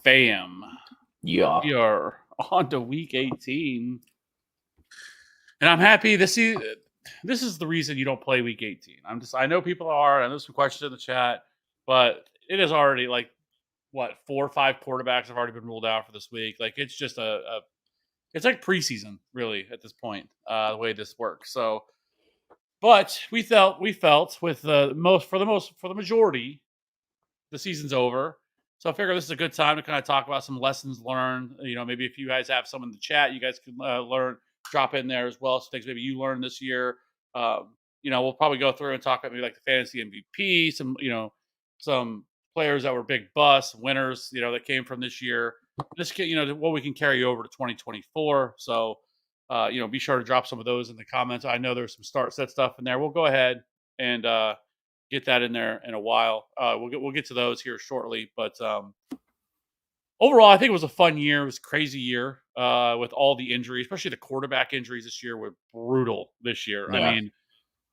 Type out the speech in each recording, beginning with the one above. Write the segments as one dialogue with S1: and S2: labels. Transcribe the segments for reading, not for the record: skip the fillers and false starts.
S1: fam.
S2: Yeah.
S1: We are on to week 18. And I'm happy this is the reason you don't play week 18. I know people are, I know some questions in the chat, but it is already like what, 4 or 5 quarterbacks have already been ruled out for this week. Like it's just a it's like preseason, really, at this point, the way this works. So, but we felt with for the majority, the season's over. So I figure this is a good time to kind of talk about some lessons learned. Maybe if you guys have some in the chat, you guys can drop in there as well. So things maybe you learned this year. We'll probably go through and talk about maybe like the fantasy MVP, some players that were big busts, winners, that came from this year. What we can carry over to 2024. So, be sure to drop some of those in the comments. I know there's some start set stuff in there. We'll go ahead and get that in there in a while. We'll get to those here shortly, but overall, I think it was a fun year. It was a crazy year with all the injuries, especially the quarterback injuries this year were brutal. This year, I
S2: Yeah.
S1: mean,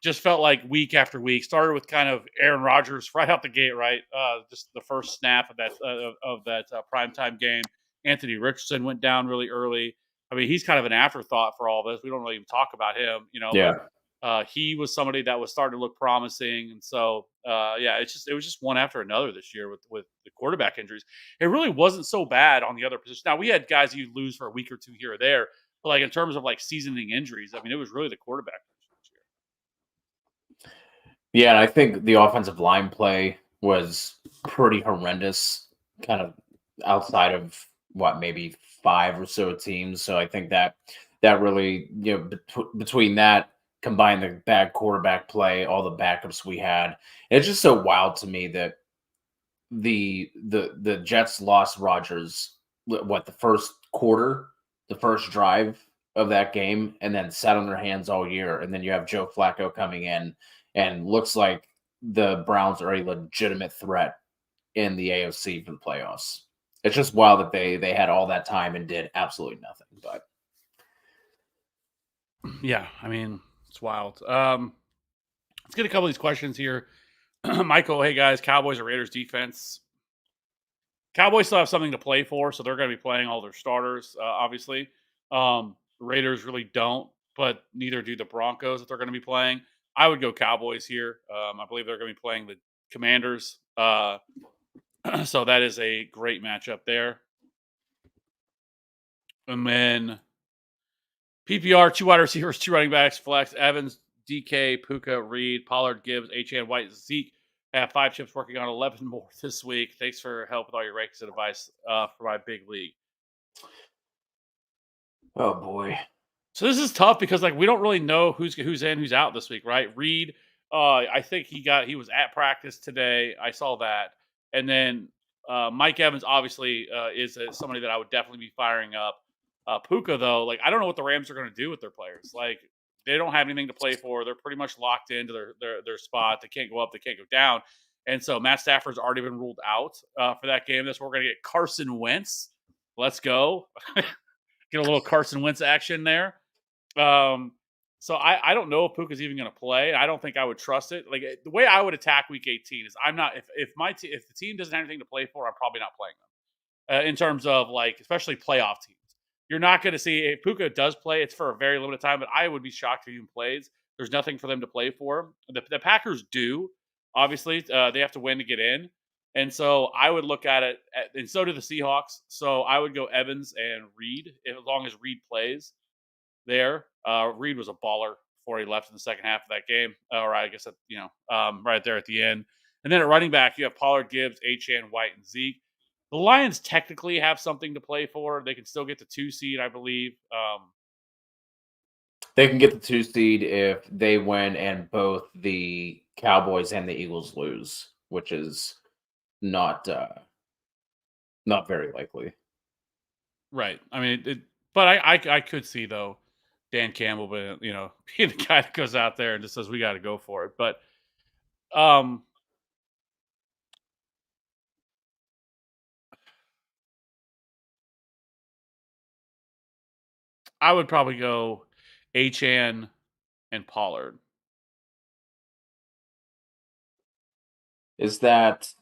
S1: just felt like week after week. Started with kind of Aaron Rodgers right out the gate, right? Just the first snap of that primetime game. Anthony Richardson went down really early. I mean, he's kind of an afterthought for all of us. We don't really even talk about him, but
S2: Yeah.
S1: he was somebody that was starting to look promising, and so it was just one after another this year with the quarterback injuries. It really wasn't so bad on the other positions. Now we had guys you lose for a week or two here or there, but like in terms of like seasoning injuries, I mean, it was really the quarterback this year.
S2: Yeah, and I think the offensive line play was pretty horrendous, kind of outside of what, maybe 5 or so teams. So I think that really, between that combined the bad quarterback play, all the backups we had, it's just so wild to me that the Jets lost Rodgers, what, the first quarter, the first drive of that game, and then sat on their hands all year. And then you have Joe Flacco coming in and looks like the Browns are a legitimate threat in the AFC for the playoffs. It's just wild that they had all that time and did absolutely nothing. But
S1: Yeah, I mean, it's wild. Let's get a couple of these questions here. Michael, hey guys, Cowboys or Raiders defense? Cowboys still have something to play for, so they're going to be playing all their starters, obviously. Raiders really don't, but neither do the Broncos that they're going to be playing. I would go Cowboys here. I believe they're going to be playing the Commanders. So that is a great matchup there. And then PPR, 2 wide receivers, 2 running backs, flex, Evans, DK, Puka, Reed, Pollard, Gibbs, Achane, White, Zeke. I have 5 chips working on 11 more this week. Thanks for help with all your rankings and advice for my big league.
S2: oh boy.
S1: So this is tough because like we don't really know who's in, who's out this week, right? Reed, I think he was at practice today. I saw that, and then Mike Evans obviously is somebody that I would definitely be firing up. Puka though, like I don't know what the Rams are going to do with their players. Like they don't have anything to play for. They're pretty much locked into their spot. They can't go up. They can't go down. And so Matt Stafford's already been ruled out for that game. That's where we're going to get Carson Wentz. Let's go. Get a little Carson Wentz action there. So I don't know if Puka's even going to play. I don't think I would trust it. Like the way I would attack Week 18 is I'm not if the team doesn't have anything to play for, I'm probably not playing them. In terms of like especially playoff teams, you're not going to see if Puka does play. It's for a very limited time, but I would be shocked if he even plays. There's nothing for them to play for. The Packers do obviously they have to win to get in. And so I would look at it, and so do the Seahawks. So I would go Evans and Reed as long as Reed plays there. Reed was a baller before he left in the second half of that game. Or I guess, right there at the end. And then at running back, you have Pollard, Gibbs, Achane, White, and Zeke. The Lions technically have something to play for. They can still get the 2 seed, I believe.
S2: They can get the 2 seed if they win and both the Cowboys and the Eagles lose, which is not very likely.
S1: Right. I mean, but I could see though Dan Campbell, being the guy that goes out there and just says we got to go for it. But I would probably go Achane and Pollard.
S2: Is that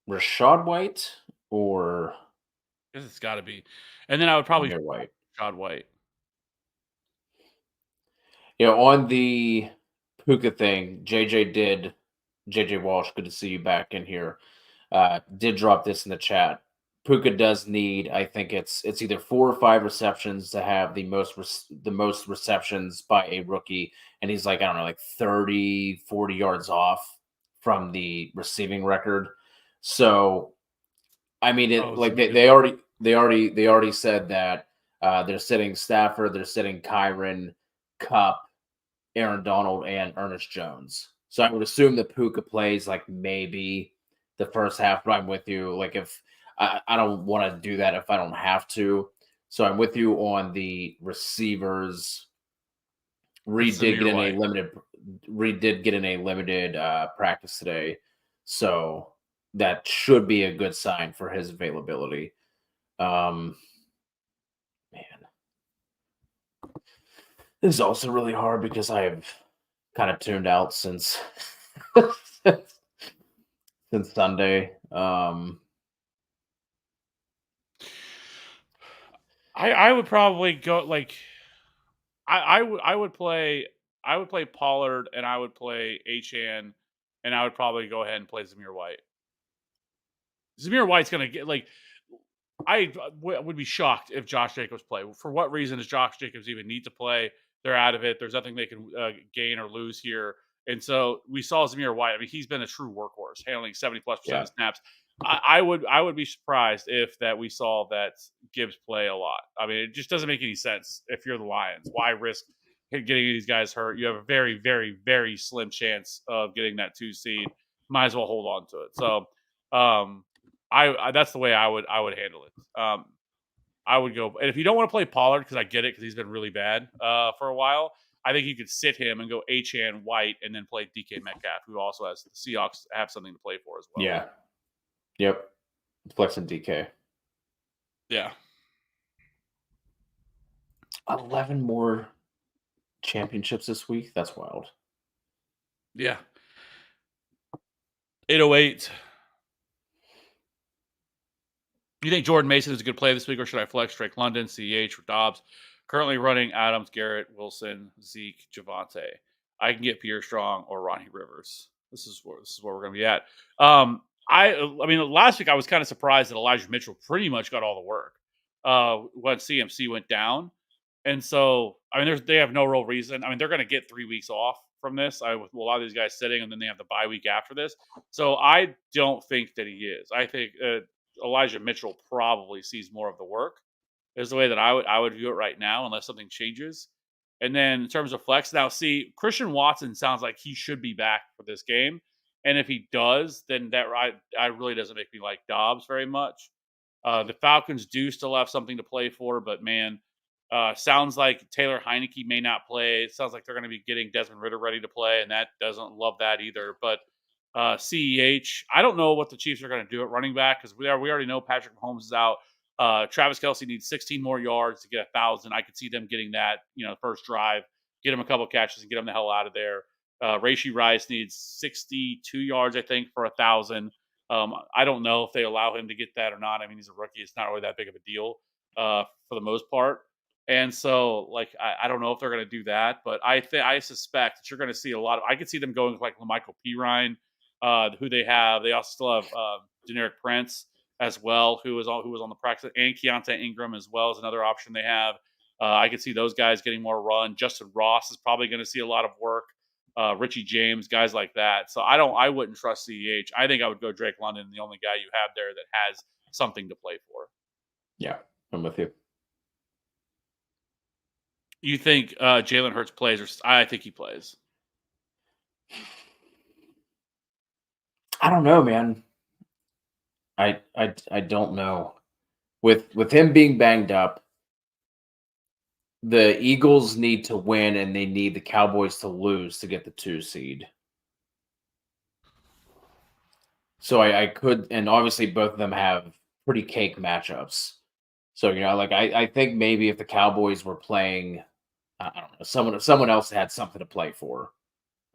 S2: Rachaad White or
S1: I guess it's got to be. And then I would probably
S2: Zamir White.
S1: Rashad White.
S2: On the Puka thing, JJ Walsh, good to see you back in here. Did drop this in the chat. Puka does need, I think it's either 4 or 5 receptions to have the most receptions by a rookie, and he's like, I don't know, like 30, 40 yards off from the receiving record. So, I mean,
S1: Oh,
S2: like
S1: Zamir.
S2: they already said that they're sitting Stafford, they're sitting Kyron, Cup, Aaron Donald, and Ernest Jones. So I would assume that Puka plays like maybe the first half, but I'm with you. Like if I don't want to do that if I don't have to. So I'm with you on the receivers.
S1: It's Zamir White.
S2: Reed did get in a limited practice today. So that should be a good sign for his availability. Man. This is also really hard because I have kind of tuned out since since Sunday.
S1: I would probably go like I would play Pollard and I would play Achan and I would probably go ahead and play Zamir White. Zamir White's gonna get like would be shocked if Josh Jacobs play. For what reason does Josh Jacobs even need to play? They're out of it. There's nothing they can gain or lose here. And so we saw Zamir White. I mean, he's been a true workhorse, handling 70+% of snaps. I would be surprised if that we saw that Gibbs play a lot. I mean, it just doesn't make any sense if you're the Lions. Why risk getting these guys hurt? You have a very, very, very slim chance of getting that 2 seed. Might as well hold on to it. So I that's the way I would handle it. I would go, and if you don't want to play Pollard, because I get it, because he's been really bad for a while, I think you could sit him and go Achan, White, and then play DK Metcalf, who also has the Seahawks have something to play for as well.
S2: Yeah. Yep. Flex and DK.
S1: Yeah.
S2: 11 more championships this week. That's wild.
S1: Yeah. 808. You think Jordan Mason is a good play this week, or should I flex Drake London, CEH, or Dobbs? Currently running Adams, Garrett, Wilson, Zeke, Javante. I can get Pierre Strong or Ronnie Rivers. This is where we're going to be at. I mean, last week I was kind of surprised that Elijah Mitchell pretty much got all the work when CMC went down, and so I mean, they have no real reason. I mean, they're going to get 3 weeks off from this. With a lot of these guys sitting, and then they have the bye week after this. So I don't think that he is. I think Elijah Mitchell probably sees more of the work. Is the way that I would view it right now, unless something changes. And then in terms of flex, now see, Christian Watson sounds like he should be back for this game, and if he does, then that I really doesn't make me like Dobbs very much. The Falcons do still have something to play for, but man, sounds like Taylor Heineke may not play. It sounds like they're going to be getting Desmond Ridder ready to play, and that doesn't love that either. But CEH, I don't know what the Chiefs are going to do at running back because we already know Patrick Mahomes is out. Travis Kelce needs 16 more yards to get 1,000. I could see them getting that, first drive, get him a couple catches and get him the hell out of there. Rashee Rice needs 62 yards, I think, for 1,000. I don't know if they allow him to get that or not. I mean, he's a rookie. It's not really that big of a deal for the most part. And so, I don't know if they're going to do that, but I suspect that you're going to see a lot of. I could see them going like La'Mical Pirine, who they have. They also still have Generic Prince as well, who was on the practice, and Keontae Ingram as well as another option they have. I could see those guys getting more run. Justin Ross is probably going to see a lot of work. Richie James, guys like that. So I wouldn't trust CEH. I think I would go Drake London, the only guy you have there that has something to play for.
S2: Yeah, I'm with you.
S1: You think Jalen Hurts plays, or I think he plays?
S2: I don't know, man. I don't know. With him being banged up, the Eagles need to win and they need the Cowboys to lose to get the 2 seed. So I could, and obviously both of them have pretty cake matchups. So, I think maybe if the Cowboys were playing, I don't know, someone else had something to play for,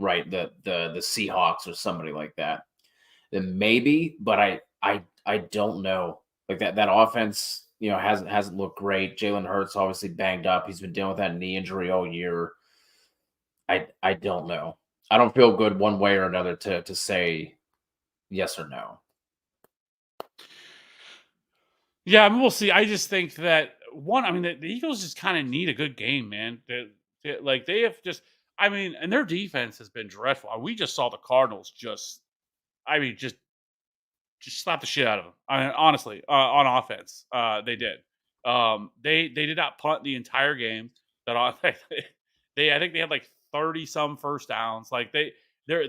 S2: right? The Seahawks or somebody like that, then maybe, but I don't know. Like that offense, hasn't looked great. Jalen Hurts obviously banged up. He's been dealing with that knee injury all year. I don't know. I don't feel good one way or another to say yes or no.
S1: Yeah, I mean, we'll see. I just think that one, I mean, the Eagles just kind of need a good game, man. Like they have just, I mean, and their defense has been dreadful. We just saw the Cardinals I mean, just slap the shit out of them. I mean, honestly, on offense, they did. They did not punt the entire game. That I think they had like 30 some first downs. Like they're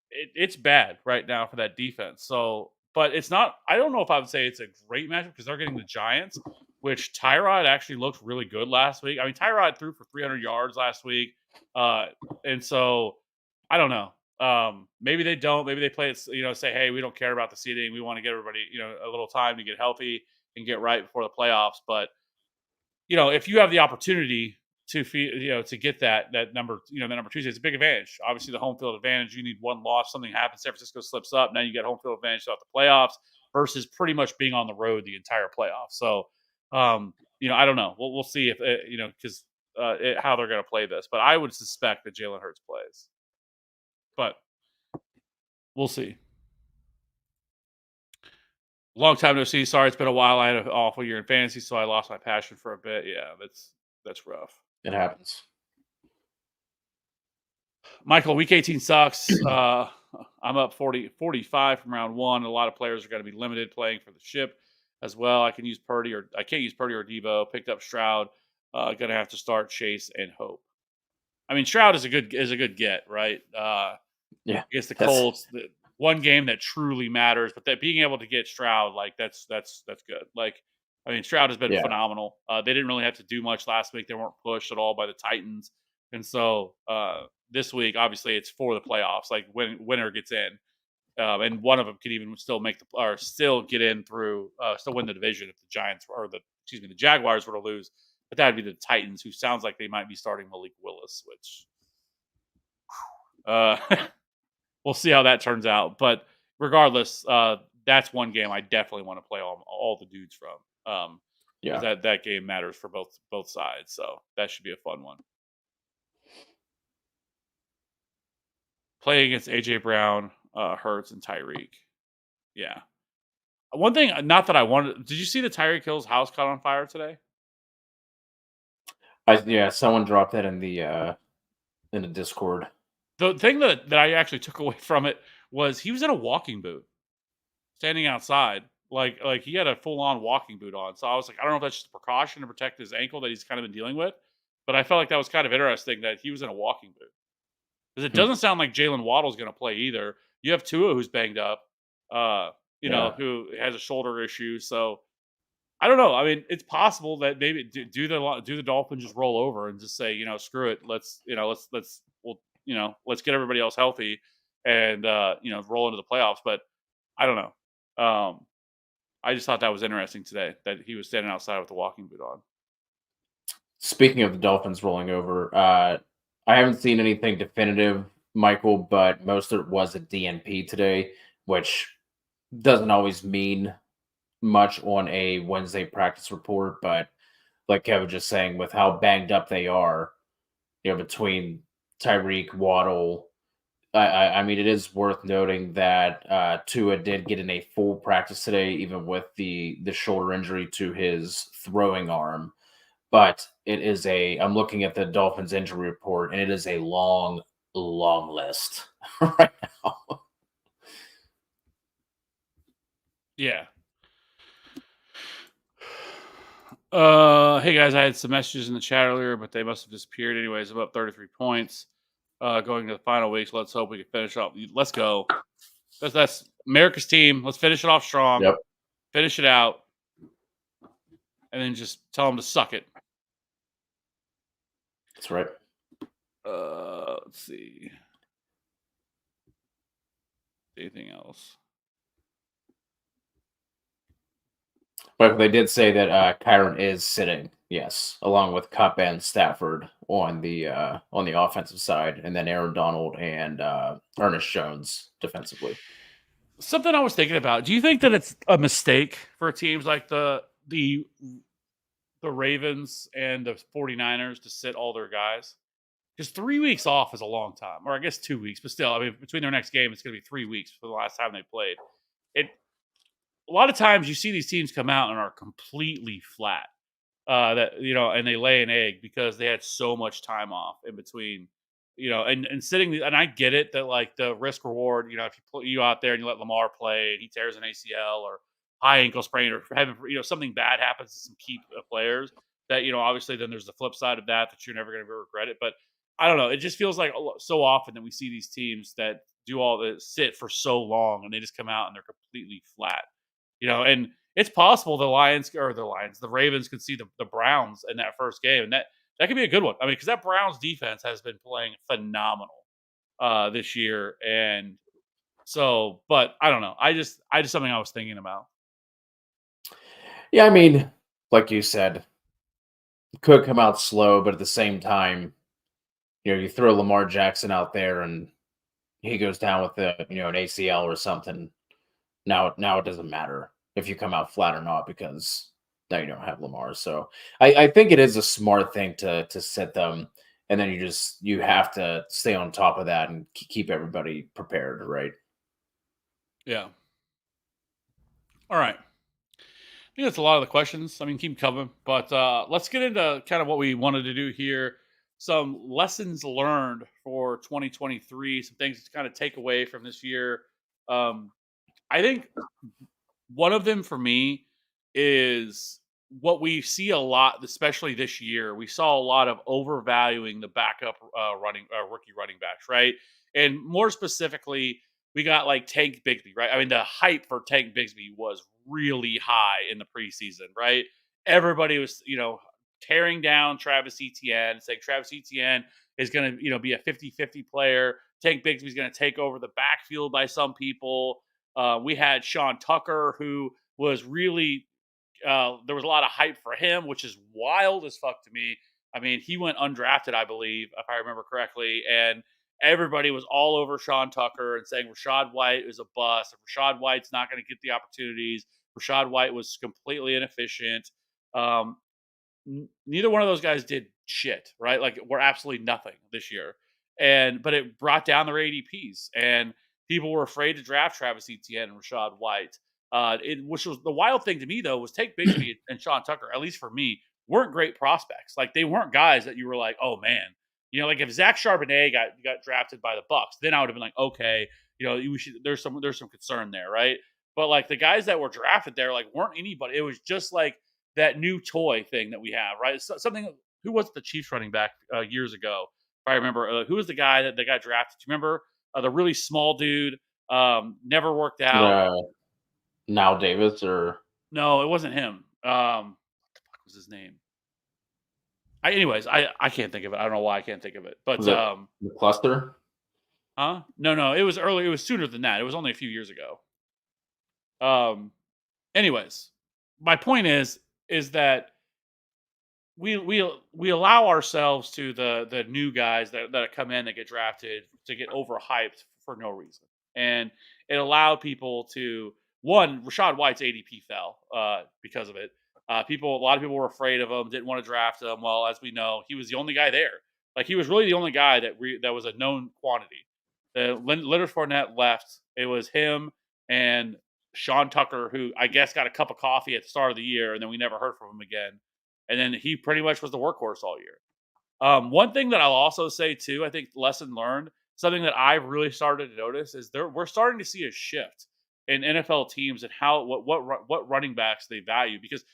S1: it's bad right now for that defense. So, but it's not. I don't know if I would say it's a great matchup because they're getting the Giants, which Tyrod actually looked really good last week. I mean, Tyrod threw for 300 yards last week, and so I don't know. Maybe they don't. Maybe they play it. Say, hey, we don't care about the seeding. We want to get everybody, a little time to get healthy and get right before the playoffs. But if you have the opportunity to to get that number, the number Tuesday, it's a big advantage. Obviously, the home field advantage. You need one loss. Something happens. San Francisco slips up. Now you get home field advantage throughout the playoffs versus pretty much being on the road the entire playoffs. So, I don't know. We'll see if because how they're going to play this. But I would suspect that Jalen Hurts plays. But we'll see. Long time no see. Sorry, it's been a while. I had an awful year in fantasy, so I lost my passion for a bit. Yeah, that's rough.
S2: It happens.
S1: Michael, week 18 sucks. I'm up 45 from round one. A lot of players are going to be limited playing for the ship as well. I can't use Purdy or Devo. Picked up Stroud. Going to have to start Chase and Hope. I mean, Stroud is a good get, right?
S2: Yeah,
S1: against the Colts. The one game that truly matters, but that being able to get Stroud, like that's good. Like, I mean, Stroud has been phenomenal. They didn't really have to do much last week. They weren't pushed at all by the Titans, and so this week, obviously, it's for the playoffs. Like, winner gets in, and one of them could even still still get in through, still win the division if the the Jaguars were to lose. But that'd be the Titans, who sounds like they might be starting Malik Willis, which we'll see how that turns out. But regardless, that's one game I definitely want to play all the dudes from. That game matters for both sides. So that should be a fun one. Play against AJ Brown, Hurts, and Tyreek. Yeah. One thing, not that I wanted. Did you see the Tyreek Hill's house caught on fire today?
S2: Someone dropped that in the Discord.
S1: The thing that I actually took away from it was he was in a walking boot, standing outside. Like he had a full on walking boot on. So I was like, I don't know if that's just a precaution to protect his ankle that he's kind of been dealing with, but I felt like that was kind of interesting that he was in a walking boot, because it doesn't sound like Jalen Waddle's going to play either. You have Tua, who's banged up, who has a shoulder issue. So I don't know. I mean, it's possible that maybe do the Dolphins just roll over and just say, screw it. Let's get everybody else healthy and roll into the playoffs. But I don't know. I just thought that was interesting today that he was standing outside with the walking boot on.
S2: Speaking of the Dolphins rolling over, I haven't seen anything definitive, Michael, but most of it was a DNP today, which doesn't always mean much on a Wednesday practice report. But like Kevin was just saying, with how banged up they are, between Tyreek, Waddle, I mean, it is worth noting that Tua did get in a full practice today, even with the shoulder injury to his throwing arm. But I'm looking at the Dolphins injury report, and it is a long, long list right now.
S1: Yeah. Hey guys, I had some messages in the chat earlier, but they must have disappeared anyways. I'm up 33 points. Going to the final weeks. Let's hope we can finish off. Let's go. That's America's team. Let's finish it off strong.
S2: Yep.
S1: Finish it out. And then just tell them to suck it.
S2: That's right.
S1: Let's see. Anything else?
S2: But they did say that Kyron is sitting, yes, along with Kupp and Stafford on the offensive side, and then Aaron Donald and Ernest Jones defensively.
S1: Something I was thinking about. Do you think that it's a mistake for teams like the Ravens and the 49ers to sit all their guys? Because 3 weeks off is a long time, or I guess 2 weeks, but still, I mean, between their next game, it's going to be 3 weeks for the last time they played. It A lot of times you see these teams come out and are completely flat. And they lay an egg because they had so much time off in between. And sitting, and I get it that like the risk reward. If you put you out there and you let Lamar play and he tears an ACL or high ankle sprain or having something bad happens to some key players, that obviously then there's the flip side of that you're never going to regret it. But I don't know. It just feels like so often that we see these teams that do all the sit for so long and they just come out and they're completely flat. And it's possible the Ravens could see the Browns in that first game, and that could be a good one. I mean, because that Browns defense has been playing phenomenal this year, and so, but I don't know. I just something I was thinking about.
S2: Yeah, I mean, like you said, could come out slow, but at the same time, you throw Lamar Jackson out there and he goes down with an ACL or something. Now it doesn't matter if you come out flat or not because now you don't have Lamar. So I think it is a smart thing to set them, and then you have to stay on top of that and keep everybody prepared, right?
S1: Yeah. All right. I think that's a lot of the questions. I mean, keep coming, but let's get into kind of what we wanted to do here. Some lessons learned for 2023. Some things to kind of take away from this year. Um, I think one of them for me is what we see a lot, especially this year. We saw a lot of overvaluing the backup rookie running backs, right? And more specifically, we got like Tank Bigsby, right? I mean, the hype for Tank Bigsby was really high in the preseason, right? Everybody was, tearing down Travis Etienne, saying Travis Etienne is going to, be a 50-50 player. Tank Bigsby's going to take over the backfield by some people. We had Sean Tucker, who was really there was a lot of hype for him, which is wild as fuck to me. I mean, he went undrafted, I believe, if I remember correctly, and everybody was all over Sean Tucker and saying Rachaad White is a bust. If Rachaad White's not going to get the opportunities, Rachaad White was completely inefficient. Um, Neither one of those guys did shit, right? Like we're absolutely nothing this year. But it brought down their ADPs and people were afraid to draft Travis Etienne and Rachaad White. Which was the wild thing to me though was Tank Bigsby and Sean Tucker, at least for me, weren't great prospects. Like they weren't guys that you were like, oh man, like if Zach Charbonnet got drafted by the Bucks, then I would have been like, okay, there's some concern there, right? But like the guys that were drafted there, like weren't anybody. It was just like that new toy thing that we have, right? Something. Who was the Chiefs running back years ago? If I remember, who was the guy that got drafted? Do you remember the really small dude? Never worked out.
S2: Now Davis or
S1: No, it wasn't him. What the fuck was his name? I can't think of it. I don't know why I can't think of it. But
S2: was it the cluster?
S1: huh? No, it was early. It was sooner than that. It was only a few years ago. Anyways, my point is that we allow ourselves to the new guys that come in that get drafted to get overhyped for no reason, and it allowed people to Rachaad White's ADP fell because of it. A lot of people were afraid of him, didn't want to draft him. Well, as we know, he was the only guy there. Like he was really the only guy that was a known quantity. Leonard Fournette left. It was him and Sean Tucker, who I guess got a cup of coffee at the start of the year, and then we never heard from him again. And then he pretty much was the workhorse all year. One thing that I'll also say too, I think lesson learned, something that I've really started to notice is we're starting to see a shift in NFL teams and how what running backs they value, because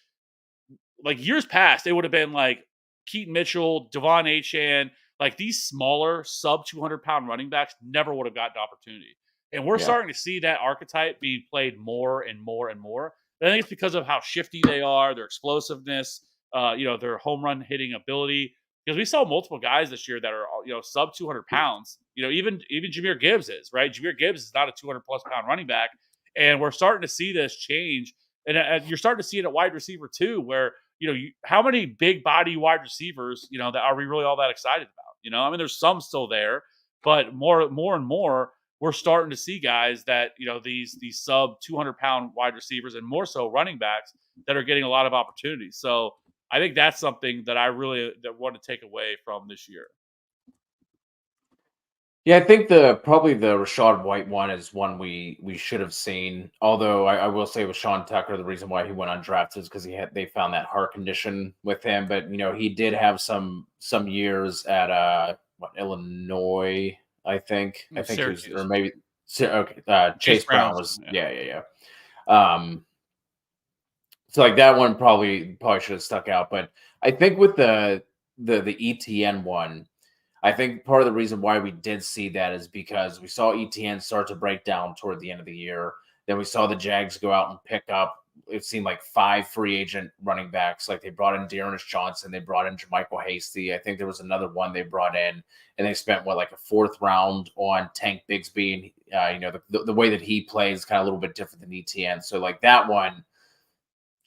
S1: like years past, it would have been like Keaton Mitchell, Devon Achane, like these smaller sub 200-pound running backs never would have gotten opportunity. And we're starting to see that archetype be played more and more and more. I think it's because of how shifty they are, their explosiveness, their home run hitting ability. Because we saw multiple guys this year that are, sub 200 pounds. Even Jahmyr Gibbs is, right? Jahmyr Gibbs is not a 200-plus pound running back. And we're starting to see this change. And you're starting to see it at wide receiver too, where, how many big body wide receivers, that are we really all that excited about? I mean, there's some still there, but more and more, we're starting to see guys that, these sub 200-pound wide receivers and more so running backs that are getting a lot of opportunities. So I think that's something that I really that want to take away from this year.
S2: Yeah, I think probably the Rashad White one is one we should have seen. Although I will say with Sean Tucker, the reason why he went undrafted is because they found that heart condition with him. But he did have some years at Illinois, I think. I think he was, or
S1: Syracuse.
S2: maybe okay.
S1: Chase
S2: Chase Brown
S1: Brown's.
S2: was,
S1: Yeah.
S2: yeah. So like that one probably should have stuck out. But I think with the ETN one, I think part of the reason why we did see that is because we saw ETN start to break down toward the end of the year. Then we saw the Jags go out and pick up, it seemed like 5 free agent running backs. Like they brought in Dearness Johnson, they brought in JaMycal Hasty. I think there was another one they brought in, and they spent like a 4th round on Tank Bigsby. And the way that he plays is kind of a little bit different than ETN. So like that one,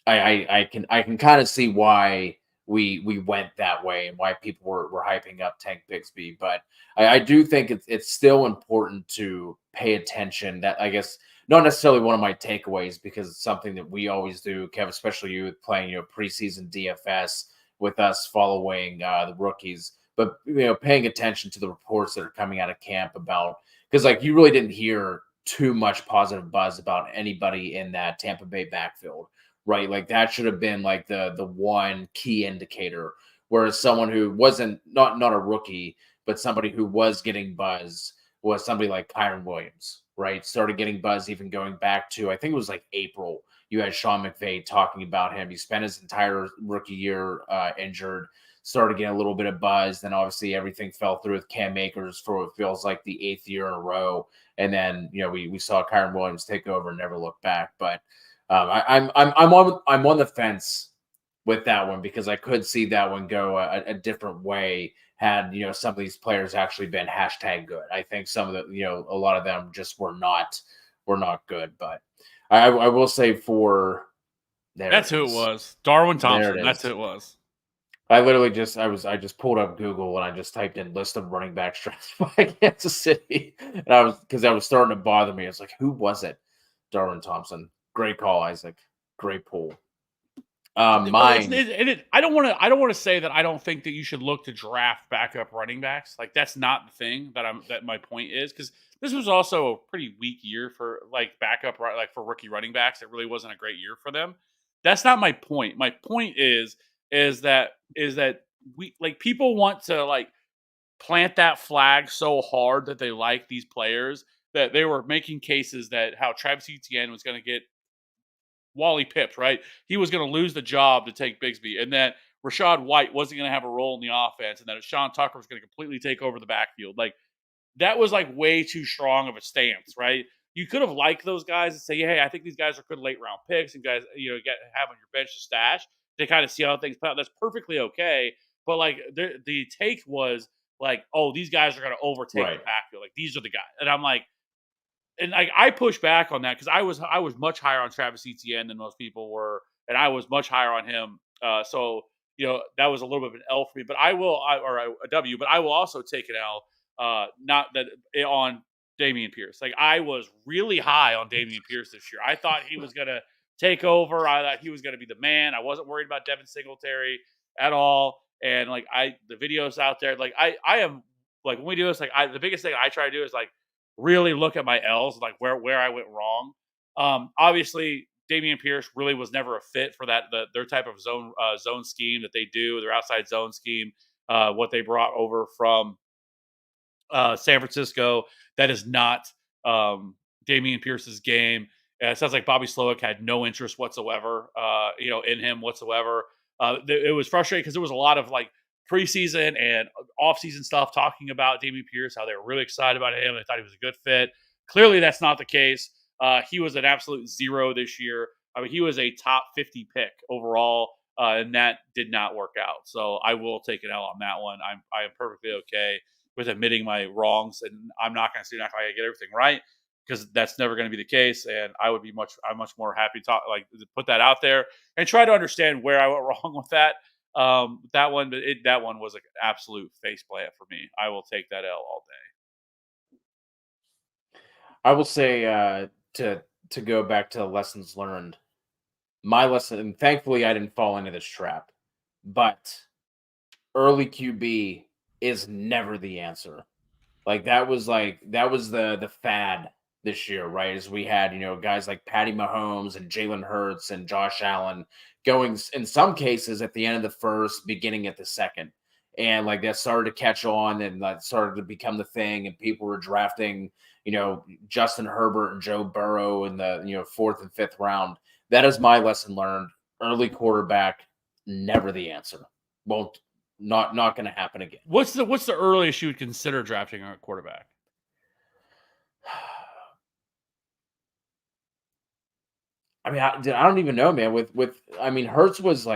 S2: I can kind of see why we went that way and why people were hyping up Tank Bixby. But I do think it's still important to pay attention. That, I guess, not necessarily one of my takeaways, because it's something that we always do, Kev, especially you playing preseason DFS with us following the rookies. But paying attention to the reports that are coming out of camp about, because like you really didn't hear too much positive buzz about anybody in that Tampa Bay backfield. Right, like that should have been like the one key indicator. Whereas someone who wasn't not a rookie, but somebody who was getting buzz was somebody like Kyron Williams. Right, started getting buzz even going back to, I think it was like April. You had Sean McVay talking about him. He spent his entire rookie year injured. Started getting a little bit of buzz. Then obviously everything fell through with Cam Akers for what feels like the 8th year in a row. And then we saw Kyron Williams take over and never look back. But I'm on the fence with that one, because I could see that one go a different way had some of these players actually been hashtag good. I think some of the a lot of them just were not good. But I will say for
S1: That's who it was. Darwin
S2: there
S1: Thompson.
S2: it
S1: That's
S2: is.
S1: who it was.
S2: I literally I just pulled up Google and I just typed in list of running backs drafted by Kansas City, and because I was starting to bother me. It's like, who was it? Darwin Thompson. Great call, Isaac. Great pull.
S1: But
S2: Mine.
S1: I don't want to say that I don't think that you should look to draft backup running backs. Like that's not the thing that my point is, because this was also a pretty weak year for like backup, like for rookie running backs. It really wasn't a great year for them. That's not my point. My point is that we, like, people want to like plant that flag so hard that they like these players, that they were making cases that how Travis Etienne was going to get Wally Pips, right? He was going to lose the job to take Bigsby, and that Rashad White wasn't going to have a role in the offense, and that Sean Tucker was going to completely take over the backfield. Like that was like way too strong of a stance, right? You could have liked those guys and say, hey, I think these guys are good late round picks, and guys, have on your bench to stash to kind of see how things play out. That's perfectly okay. But like the take was like, oh, these guys are going to overtake the
S2: Right.
S1: backfield. Like these are the guys, and I'm like, and I push back on that because I was much higher on Travis Etienne than most people were, and I was much higher on him. So that was a little bit of an L for me, but or a W. But I will also take an L. Not that on Dameon Pierce. Like I was really high on Dameon Pierce this year. I thought he was gonna take over. I thought he was gonna be the man. I wasn't worried about Devin Singletary at all. And like the videos out there, like I am like when we do this, like the biggest thing I try to do is like really look at my L's, like where I went wrong. Obviously, Dameon Pierce really was never a fit for their type of zone scheme that they do, their outside zone scheme. What they brought over from San Francisco, that is not Dameon Pierce's game. It sounds like Bobby Slowick had no interest whatsoever, in him whatsoever. It was frustrating because there was a lot of like preseason and offseason stuff talking about Dameon Pierce, how they were really excited about him. They thought he was a good fit. Clearly, that's not the case. He was an absolute zero this year. I mean, he was a top 50 pick overall, and that did not work out. So I will take an L on that one. I am perfectly okay with admitting my wrongs, and I'm not going to say not going to get everything right, because that's never going to be the case. And I'm much more happy to put that out there and try to understand where I went wrong with that one. But that one was like an absolute face plant for me. I will take that L all day.
S2: I will say to go back to lessons learned. My lesson, and thankfully I didn't fall into this trap, but early QB is never the answer. That was the fad this year, right? As we had, guys like Patty Mahomes and Jalen Hurts and Josh Allen going in some cases at the end of the first, beginning at the second. And like that started to catch on and that started to become the thing. And people were drafting, Justin Herbert and Joe Burrow in the, fourth and fifth round. That is my lesson learned. Early quarterback, never the answer. Won't not going to happen again.
S1: What's the earliest you would consider drafting a quarterback?
S2: I mean, I don't even know, man. I mean, Hurts was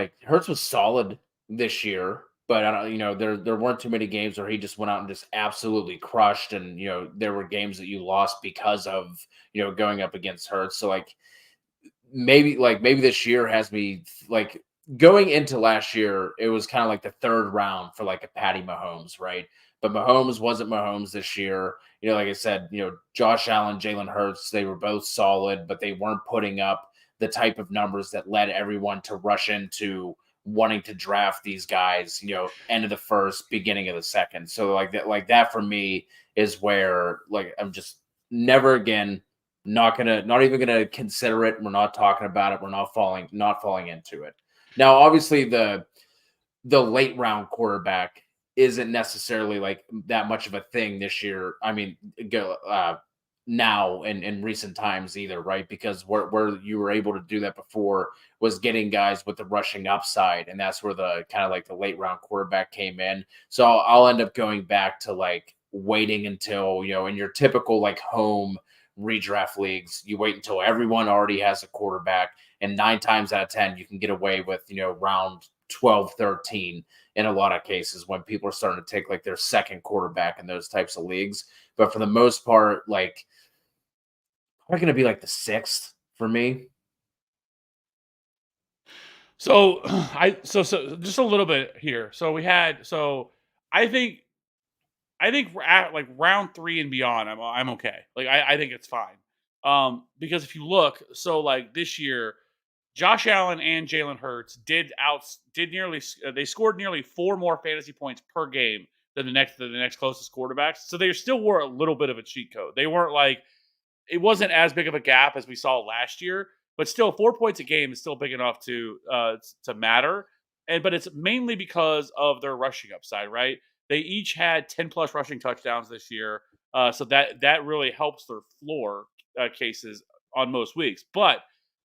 S2: solid this year, but I don't, there weren't too many games where he just went out and just absolutely crushed, and there were games that you lost because of going up against Hurts. So maybe this year has me like going into last year, it was kind of like the third round for like a Patty Mahomes, right? But Mahomes wasn't Mahomes this year. Like I said, Josh Allen, Jalen Hurts, they were both solid, but they weren't putting up the type of numbers that led everyone to rush into wanting to draft these guys, end of the first, beginning of the second. So like that for me is where like I'm just never again not even gonna consider it. We're not talking about it. We're not falling into it. Now, obviously, the late round quarterback isn't necessarily like that much of a thing this year. I mean, now in recent times either, right? Because where you were able to do that before was getting guys with the rushing upside, and that's where the kind of like the late round quarterback came in. So I'll end up going back to like waiting until in your typical like home redraft leagues, you wait until everyone already has a quarterback, and 9 times out of 10 you can get away with round 12, 13 in a lot of cases when people are starting to take like their second quarterback in those types of leagues. But for the most part, like probably going to be like the sixth for me.
S1: So so just a little bit here. I think we're at like round 3 and beyond. I'm okay. Like I think it's fine. Because if you look, so like this year, Josh Allen and Jalen Hurts they scored nearly 4 more fantasy points per game than the next closest quarterbacks. So they still were a little bit of a cheat code. They weren't like it wasn't as big of a gap as we saw last year, but still 4 points a game is still big enough to matter. But it's mainly because of their rushing upside, right? They each had 10 plus rushing touchdowns this year. So that really helps their floor cases on most weeks. But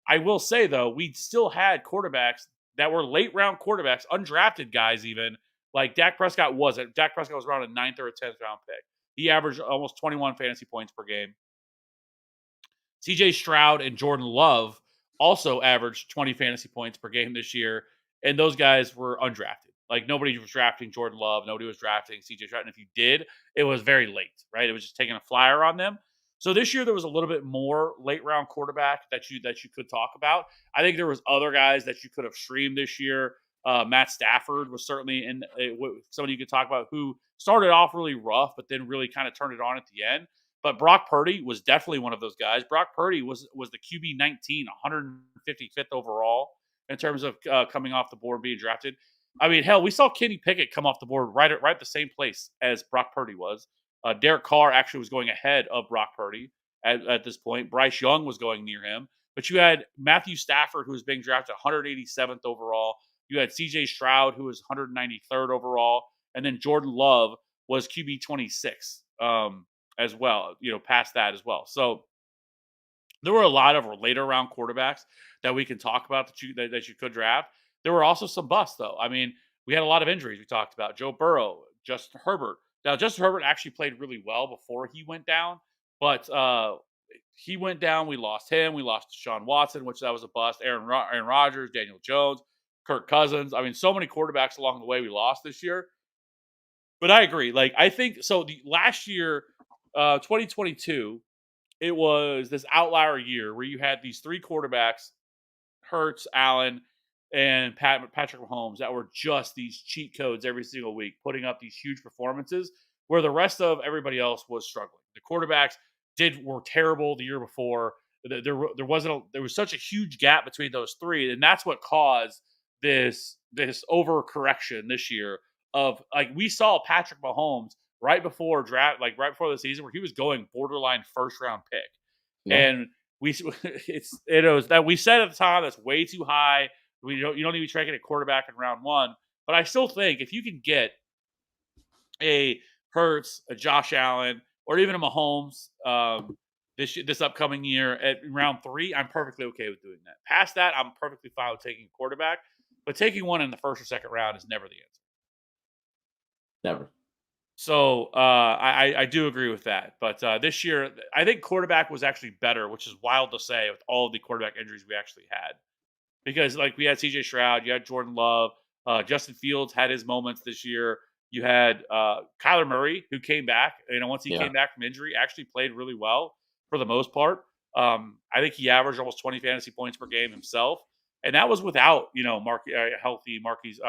S1: I will say though, we still had quarterbacks that were late round quarterbacks, undrafted guys even. Like Dak Prescott wasn't. Dak Prescott was around a 9th or a 10th round pick. He averaged almost 21 fantasy points per game. CJ Stroud and Jordan Love also averaged 20 fantasy points per game this year, and those guys were undrafted. Like nobody was drafting Jordan Love, nobody was drafting CJ Stroud, and if you did, it was very late, right? It was just taking a flyer on them. So this year there was a little bit more late round quarterback that you could talk about. I think there was other guys that you could have streamed this year. Matt Stafford was certainly in somebody you could talk about who started off really rough, but then really kind of turned it on at the end. But Brock Purdy was definitely one of those guys. Brock Purdy was the QB 19, 155th overall in terms of coming off the board being drafted. I mean, hell, we saw Kenny Pickett come off the board right at the same place as Brock Purdy was. Derek Carr actually was going ahead of Brock Purdy at this point. Bryce Young was going near him. But you had Matthew Stafford, who was being drafted 187th overall. You had CJ Stroud, who was 193rd overall. And then Jordan Love was QB 26 as well, past that as well. So there were a lot of later round quarterbacks that we can talk about that you could draft. There were also some busts, though. I mean, we had a lot of injuries we talked about. Joe Burrow, Justin Herbert. Now, Justin Herbert actually played really well before he went down, but he went down. We lost him. We lost Deshaun Watson, which that was a bust. Aaron Rodgers, Daniel Jones, Kirk Cousins. I mean, so many quarterbacks along the way we lost this year. But I agree. Like, I think so. The last year, 2022, it was this outlier year where you had these 3 quarterbacks, Hurts, Allen, and Patrick Mahomes, that were just these cheat codes every single week, putting up these huge performances where the rest of everybody else was struggling. The quarterbacks were terrible the year before. There was such a huge gap between those three, and that's what caused this overcorrection this year. Of like we saw Patrick Mahomes right before draft, like right before the season, where he was going borderline first round pick,
S2: Yeah.
S1: and we it was that we said at the time that's way too high. You don't need to be taking a quarterback in round one, but I still think if you can get a Hurts, a Josh Allen, or even a Mahomes this upcoming year at round three, I'm perfectly okay with doing that. Past that, I'm perfectly fine with taking a quarterback, but taking one in the first or second round is never the answer.
S2: Never.
S1: So I do agree with that. But this year, I think quarterback was actually better, which is wild to say with all of the quarterback injuries we actually had. Because like we had CJ Stroud, you had Jordan Love, Justin Fields had his moments this year. You had Kyler Murray, who came back. You know, once he
S2: Yeah.
S1: came back from injury, actually played really well for the most part. I think he averaged almost 20 fantasy points per game himself, and that was without healthy Marquise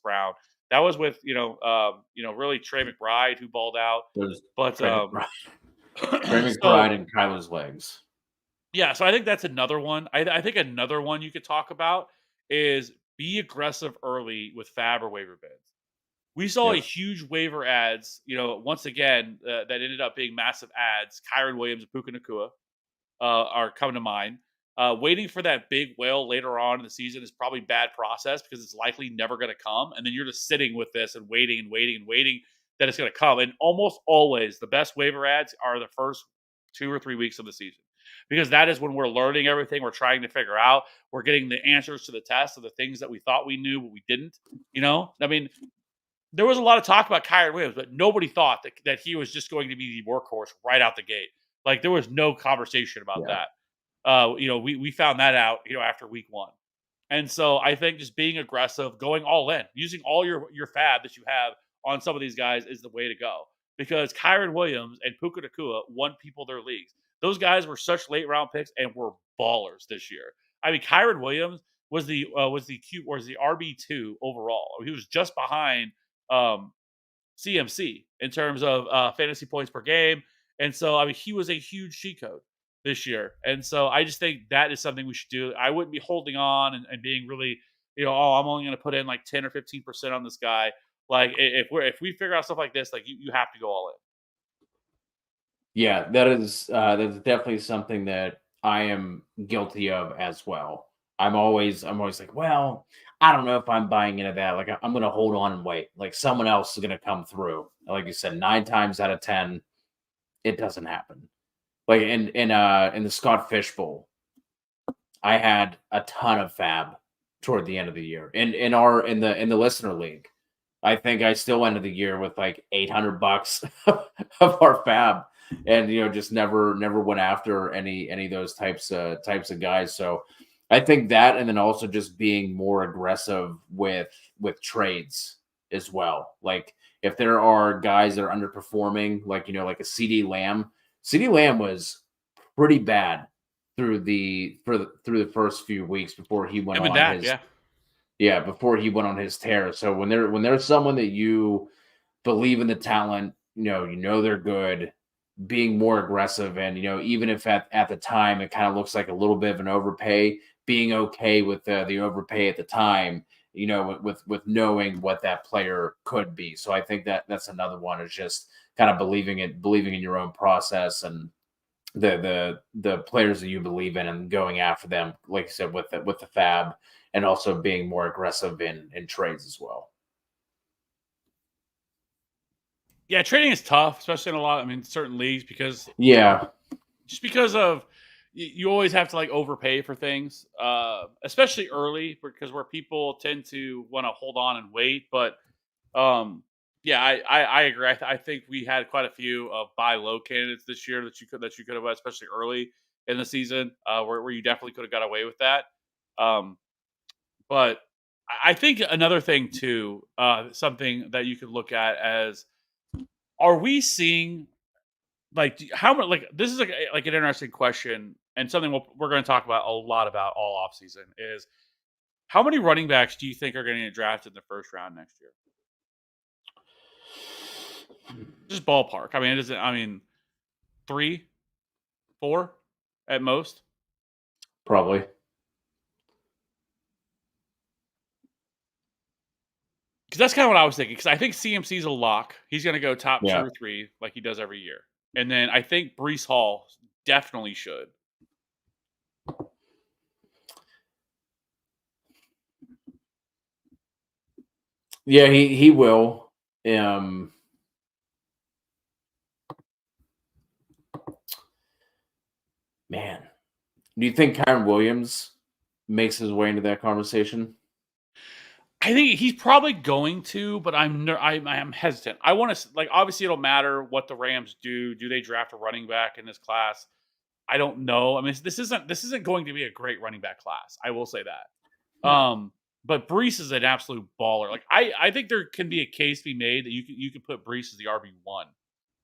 S1: Brown. That was with really Trey McBride who balled out.
S2: There's
S1: But
S2: Trey McBride, Trey
S1: so
S2: McBride and Kyler's legs.
S1: yeah, so I think that's another one. I think another one you could talk about is be aggressive early with Fab or waiver bids. We saw a
S2: Yep.
S1: huge waiver ads, once again, that ended up being massive ads. Kyron Williams and Puka Nakua are coming to mind. Waiting for that big whale later on in the season is probably bad process because it's likely never going to come. And then you're just sitting with this and waiting and waiting and waiting that it's going to come. And almost always the best waiver ads are the first 2 or 3 weeks of the season because that is when we're learning everything we're trying to figure out. We're getting the answers to the test of the things that we thought we knew, but we didn't. I mean, there was a lot of talk about Kyron Williams, but nobody thought that he was just going to be the workhorse right out the gate. Like there was no conversation about
S2: Yeah.
S1: that. We found that out, after week one. And so I think just being aggressive, going all in, using all your fab that you have on some of these guys is the way to go. Because Kyron Williams and Puka Nakua won people their leagues. Those guys were such late round picks and were ballers this year. I mean, Kyron Williams was the RB2 overall. He was just behind um, CMC in terms of fantasy points per game. And so, I mean, he was a huge cheat code this year. And so I just think that is something we should do. I wouldn't be holding on and being really, I'm only going to put in like 10 or 15% on this guy. Like if we figure out stuff like this, like you have to go all in.
S2: Yeah, that's definitely something that I am guilty of as well. I'm always like, well, I don't know if I'm buying into that. Like I'm gonna hold on and wait. Like someone else is gonna come through. Like you said, 9 times out of 10, it doesn't happen. Like in the Scott Fish Bowl, I had a ton of fab toward the end of the year. In the listener league, I think I still ended the year with like $800 of our fab, and just never went after any of those types of guys. So I think that, and then also just being more aggressive with trades as well. Like if there are guys that are underperforming, like a CD Lamb. CD Lamb was pretty bad through the first few weeks before he went
S1: Him and
S2: on
S1: Dak,
S2: his
S1: yeah.
S2: yeah, before he went on his tear. So when there's someone that you believe in the talent, they're good, being more aggressive, and even if at the time it kind of looks like a little bit of an overpay, being okay with the overpay at the time, with knowing what that player could be. So I think that's another one, is just kind of believing in your own process, and the players that you believe in, and going after them, like I said, with the fab, and also being more aggressive in trades as well.
S1: Yeah, trading is tough, especially in certain leagues because
S2: Yeah,
S1: just because of you always have to like overpay for things, especially early because where people tend to want to hold on and wait. But yeah, I agree. I think we had quite a few of buy low candidates this year that you could have, especially early in the season, where you definitely could have got away with that. Um, but I think another thing too, something that you could look at as are we seeing like how much like this is like an interesting question and something we're going to talk about a lot about all off season is how many running backs do you think are going to get drafted in the first round next year? Just ballpark. I mean, it isn't. I mean, three. 4 at most.
S2: Probably.
S1: Because that's kind of what I was thinking. Because I think CMC's a lock. He's going to go top 2
S2: Yeah.
S1: or 3 like he does every year. And then I think Brees Hall definitely should.
S2: Yeah, he will. Um, man, do you think Kyron Williams makes his way into that conversation?
S1: I think he's probably going to, but I am hesitant. I want to like obviously it'll matter what the Rams do. Do they draft a running back in this class? I don't know. I mean, this isn't going to be a great running back class. I will say that.
S2: No.
S1: But Brees is an absolute baller. Like I think there can be a case to be made that you can put Brees as the RB1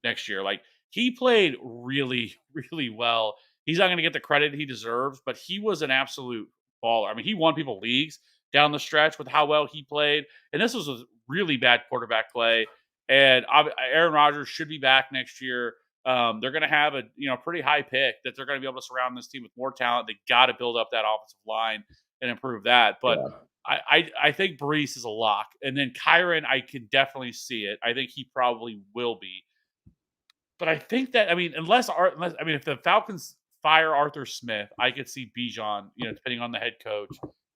S1: next year. Like he played really really well. He's not going to get the credit he deserves, but he was an absolute baller. I mean, he won people leagues down the stretch with how well he played, and this was a really bad quarterback play. And Aaron Rodgers should be back next year. They're going to have a pretty high pick that they're going to be able to surround this team with more talent. They got to build up that offensive line and improve that. But
S2: Yeah.
S1: I think Brees is a lock, and then Kyron, I can definitely see it. I think he probably will be. But I think that unless I mean if the Falcons fire Arthur Smith, I could see Bijan, depending on the head coach,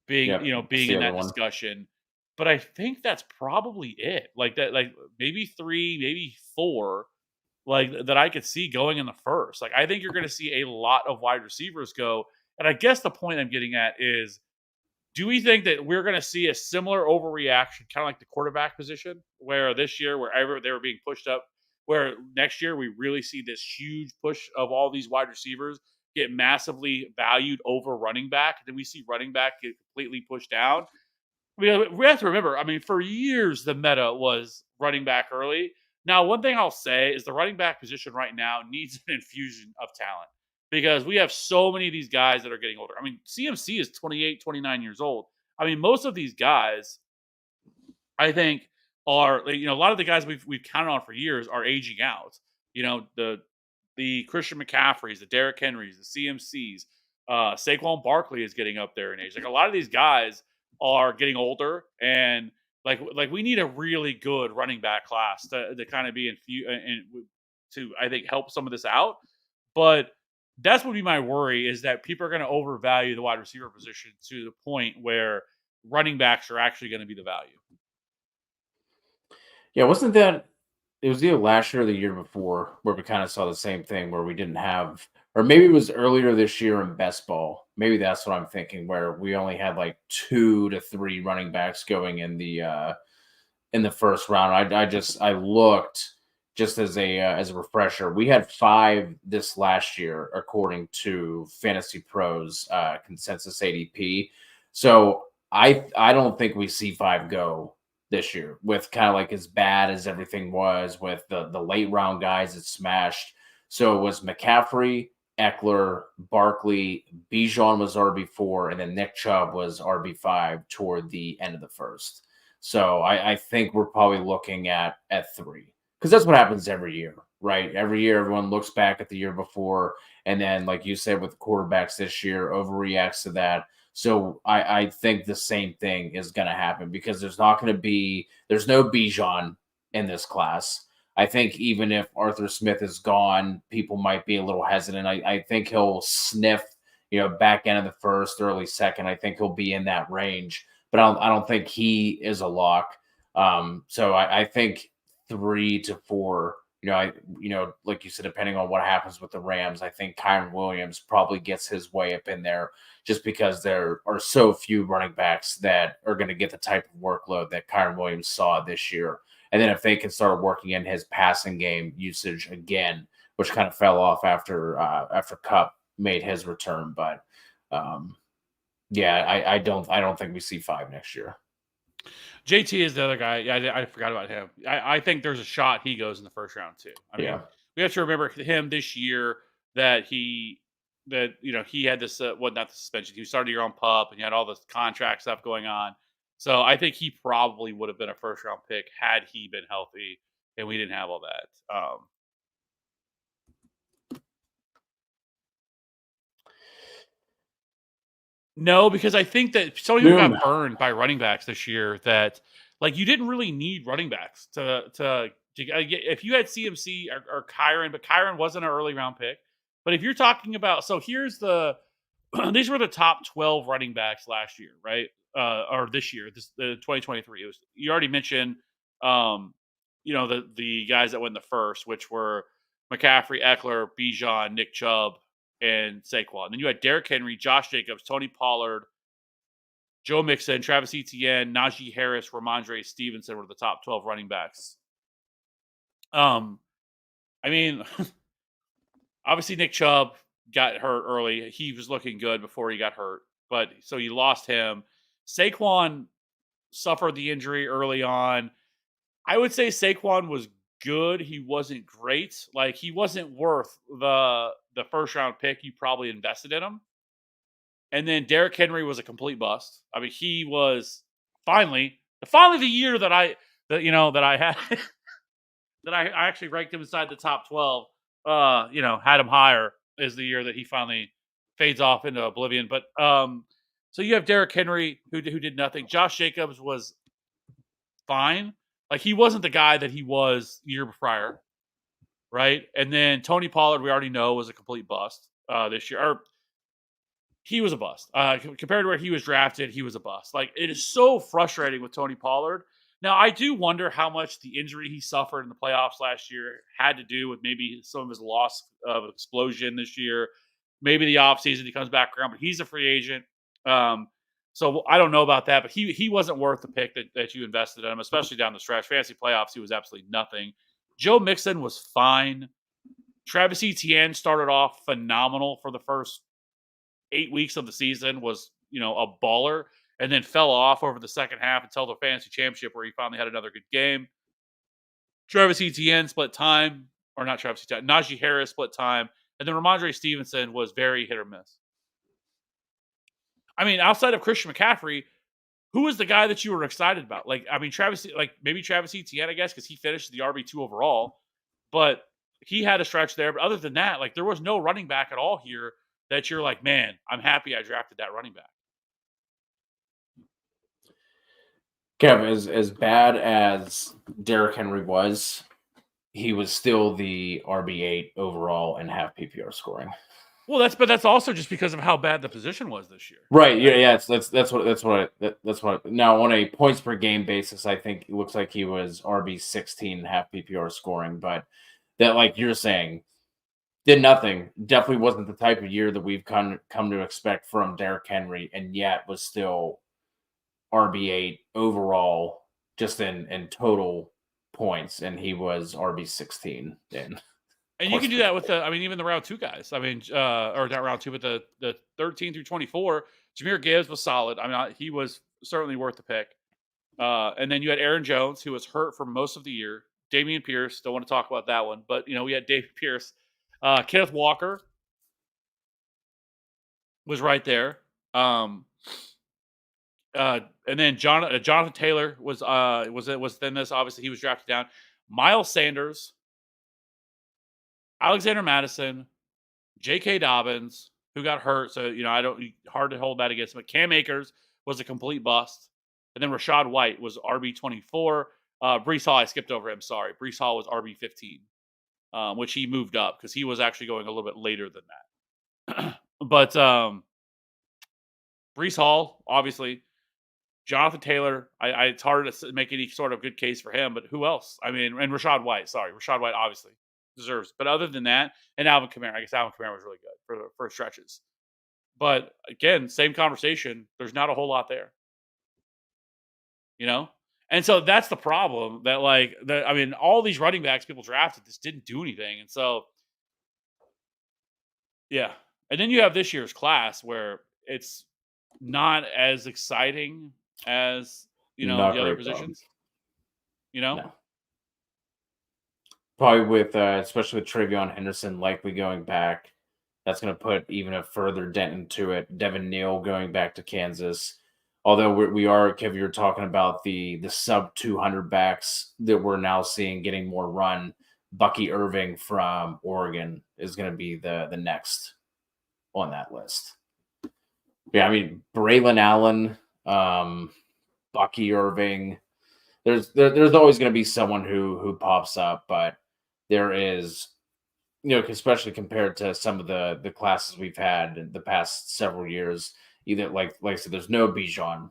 S1: being
S2: Yep. That's
S1: being
S2: the
S1: in
S2: other
S1: that
S2: one.
S1: discussion. But I think that's probably it. Like that, like maybe 3, maybe 4, like that I could see going in the first. Like I think you're going to see a lot of wide receivers go. And I guess the point I'm getting at is, do we think that we're going to see a similar overreaction, kind of like the quarterback position, where this year, wherever they were being pushed up, where next year we really see this huge push of all these wide receivers get massively valued over running back? Then we see running back get completely pushed down. We have to remember, I mean, for years the meta was running back early. Now, one thing I'll say is the running back position right now needs an infusion of talent because we have so many of these guys that are getting older. I mean, CMC is 28, 29 years old. I mean, most of these guys, I think, are like, a lot of the guys we've counted on for years are aging out. The Christian McCaffreys, the Derrick Henrys, the CMCs, Saquon Barkley is getting up there in age. Like a lot of these guys are getting older, and like we need a really good running back class to kind of be to I think help some of this out. But that's would be my worry is that people are going to overvalue the wide receiver position to the point where running backs are actually going to be the value.
S2: Yeah, wasn't that it was either last year or the year before where we kind of saw the same thing where we didn't have, or maybe it was earlier this year in best ball. Maybe that's what I'm thinking, where we only had like 2 to 3 running backs going in the first round. I looked just as a refresher. We had 5 this last year according to Fantasy Pros consensus ADP. So I don't think we see 5 go this year with kind of like as bad as everything was with the late round guys that smashed. So it was McCaffrey, Eckler, Barkley, Bijan was RB4, and then Nick Chubb was RB5 toward the end of the first. So I think we're probably looking at 3 because that's what happens every year, right? Every year, everyone looks back at the year before, and then, like you said, with the quarterbacks this year, overreacts to that. So I think the same thing is going to happen because there's no Bijan in this class. I think even if Arthur Smith is gone, people might be a little hesitant. I think he'll sniff, back end of the first, early second. I think he'll be in that range, but I don't think he is a lock. So I think 3 to 4. Like you said, depending on what happens with the Rams, I think Kyron Williams probably gets his way up in there just because there are so few running backs that are going to get the type of workload that Kyron Williams saw this year. And then if they can start working in his passing game usage again, which kind of fell off after Cup made his return, but yeah, I don't think we see 5 next year.
S1: JT is the other guy. Yeah, I forgot about him. I think there's a shot he goes in the first round too. I mean,
S2: Yeah.
S1: we have to remember him this year that he had this not the suspension. He started your own pup and you had all this contract stuff going on. So I think he probably would have been a first round pick had he been healthy and we didn't have all that. No, because I think that some people
S2: Noon.
S1: got burned by running backs this year that, like, you didn't really need running backs to get if you had CMC or Kyron, but Kyron wasn't an early round pick. But if you're talking about so here's the these were the top 12 running backs last year, right? Or this year, the 2023. It was you already mentioned um, the guys that went the first, which were McCaffrey, Eckler, Bijan, Nick Chubb, and Saquon. Then you had Derrick Henry, Josh Jacobs, Tony Pollard, Joe Mixon, Travis Etienne, Najee Harris, Ramondre Stevenson were the top 12 running backs. Um, I mean, obviously Nick Chubb got hurt early. He was looking good before he got hurt, but so you lost him. Saquon suffered the injury early on. I would say Saquon was good. He wasn't great. Like he wasn't worth the first round pick you probably invested in him. And then Derrick Henry was a complete bust. I mean, he was finally the year that I had that I actually ranked him inside the top 12. Had him higher is the year that he finally fades off into oblivion. But so you have Derrick Henry who did nothing. Josh Jacobs was fine. Like he wasn't the guy that he was the year prior, right? And then Tony Pollard, we already know, was a complete bust this year. Or he was a bust. Compared to where he was drafted, he was a bust. Like it is so frustrating with Tony Pollard. Now, I do wonder how much the injury he suffered in the playoffs last year had to do with maybe some of his loss of explosion this year. Maybe the offseason he comes back around, but he's a free agent. So I don't know about that, but he wasn't worth the pick that you invested in him, especially down the stretch. Fantasy playoffs, he was absolutely nothing. Joe Mixon was fine. Travis Etienne started off phenomenal for the first 8 weeks of the season, was a baller, and then fell off over the second half until the fantasy championship where he finally had another good game. Travis Etienne split time, or not Travis Etienne, Najee Harris split time, and then Ramondre Stevenson was very hit or miss. I mean, outside of Christian McCaffrey, who was the guy that you were excited about? Like, I mean, maybe Travis Etienne, I guess, because he finished the RB2 overall, but he had a stretch there. But other than that, like, there was no running back at all here that you're like, man, I'm happy I drafted that running back.
S2: Kev, as bad as Derrick Henry was, he was still the RB8 overall and half PPR scoring.
S1: Well, that's also just because of how bad the position was this year.
S2: Right. Yeah. That's what. Now on a points per game basis, I think it looks like he was RB16 half PPR scoring, but that, like you're saying, did nothing. Definitely wasn't the type of year that we've come to expect from Derrick Henry, and yet was still RB8 overall, just in total points, and he was RB16 then.
S1: And you can do that with even the round 2 guys. I mean, or not round 2, but the 13 through 24. Jahmyr Gibbs was solid. I mean, he was certainly worth the pick. And then you had Aaron Jones, who was hurt for most of the year. Dameon Pierce, don't want to talk about that one, but we had Dave Pierce. Kenneth Walker was right there. And then Jonathan Taylor was in this. Obviously, he was drafted down. Miles Sanders, Alexander Mattison, J.K. Dobbins, who got hurt, so hard to hold that against him. But Cam Akers was a complete bust, and then Rachaad White was RB24. Breece Hall, I skipped over him. Sorry, Breece Hall was RB15, which he moved up because he was actually going a little bit later than that. But Breece Hall, obviously, Jonathan Taylor. It's hard to make any sort of good case for him, but who else? I mean, and Rachaad White. Sorry, Rachaad White obviously deserves. But other than that, and Alvin Kamara, I guess Alvin Kamara was really good for stretches. But again, same conversation. There's not a whole lot there, and so that's the problem. That all these running backs people drafted just didn't do anything, and so yeah. And then you have this year's class where it's not as exciting as the other positions.
S2: No. Probably with especially with TreVeyon Henderson likely going back, that's going to put even a further dent into it. Devin Neal going back to Kansas. Although we are, Kev, you're talking about the sub 200 backs that we're now seeing getting more run. Bucky Irving from Oregon is going to be the next on that list. Yeah, I mean Braylon Allen, Bucky Irving. There's always going to be someone who pops up, but there is, especially compared to some of the classes we've had in the past several years. Either like I said, there's no Bijan,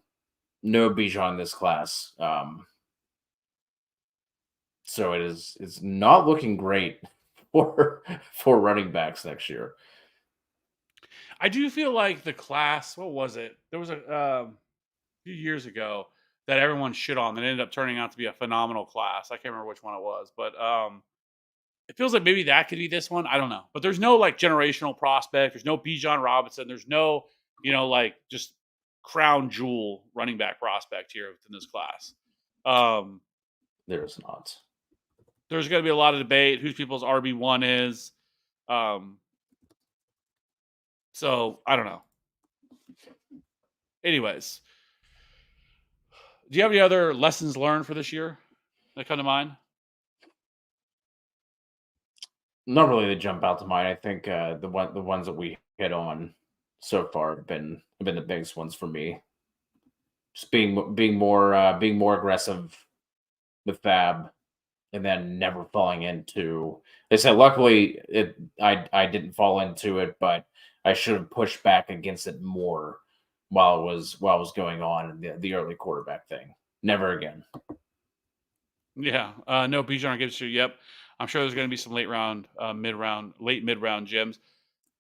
S2: in this class. So it's not looking great for running backs next year.
S1: I do feel like the class. What was it? There was a few years ago that everyone shit on that ended up turning out to be a phenomenal class. I can't remember which one it was, but it feels like maybe that could be this one. I don't know, but there's no like generational prospect. There's no Bijan Robinson. There's no like just crown jewel running back prospect here within this class.
S2: There's not.
S1: There's going to be a lot of debate whose people's RB1 is. So I don't know. Anyways, do you have any other lessons learned for this year that come to mind?
S2: Not really that jump out to mind. I think the ones that we hit on so far have been the biggest ones for me. Just being more aggressive with Fab, and then never falling into. They said luckily I didn't fall into it, but I should have pushed back against it more while it was going on the early quarterback thing. Never again.
S1: Yeah. No, Bijan gives you. Yep. I'm sure there's going to be some late mid round gems.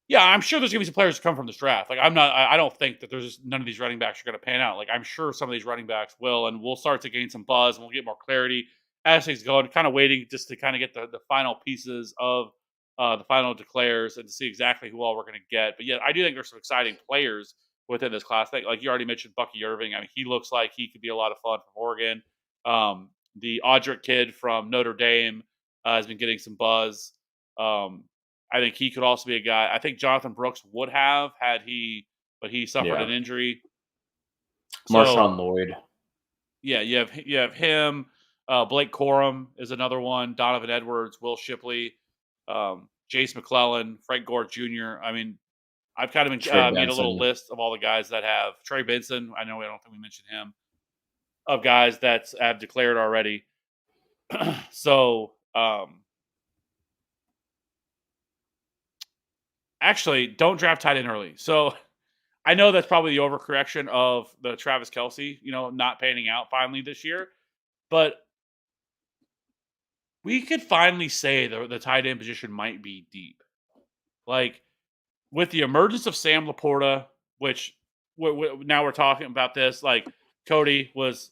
S1: Yeah, I'm sure there's going to be some players that come from this draft. Like I don't think that there's none of these running backs are going to pan out. Like I'm sure some of these running backs will, and we'll start to gain some buzz and we'll get more clarity as things go. And kind of waiting just to kind of get the final pieces of the final declares and to see exactly who all we're going to get. But yeah, I do think there's some exciting players within this class. Like you already mentioned, Bucky Irving. I mean, he looks like he could be a lot of fun from Oregon. The Audric kid from Notre Dame has been getting some buzz. I think he could also be a guy. I think Jonathan Brooks would have had but he suffered an injury.
S2: Marshawn Lloyd.
S1: Yeah, you have him. Blake Corum is another one. Donovan Edwards, Will Shipley, Jace McClellan, Frank Gore Jr. I mean, I've kind of been made a little list of all the guys that have Trey Benson. I don't think we mentioned him. Of guys that have declared already. So, actually, don't draft tight end early. So, I know that's probably the overcorrection of the Travis Kelce, not panning out finally this year. But we could finally say the tight end position might be deep. Like, with the emergence of Sam Laporta, which now we're talking about this, like, Cody was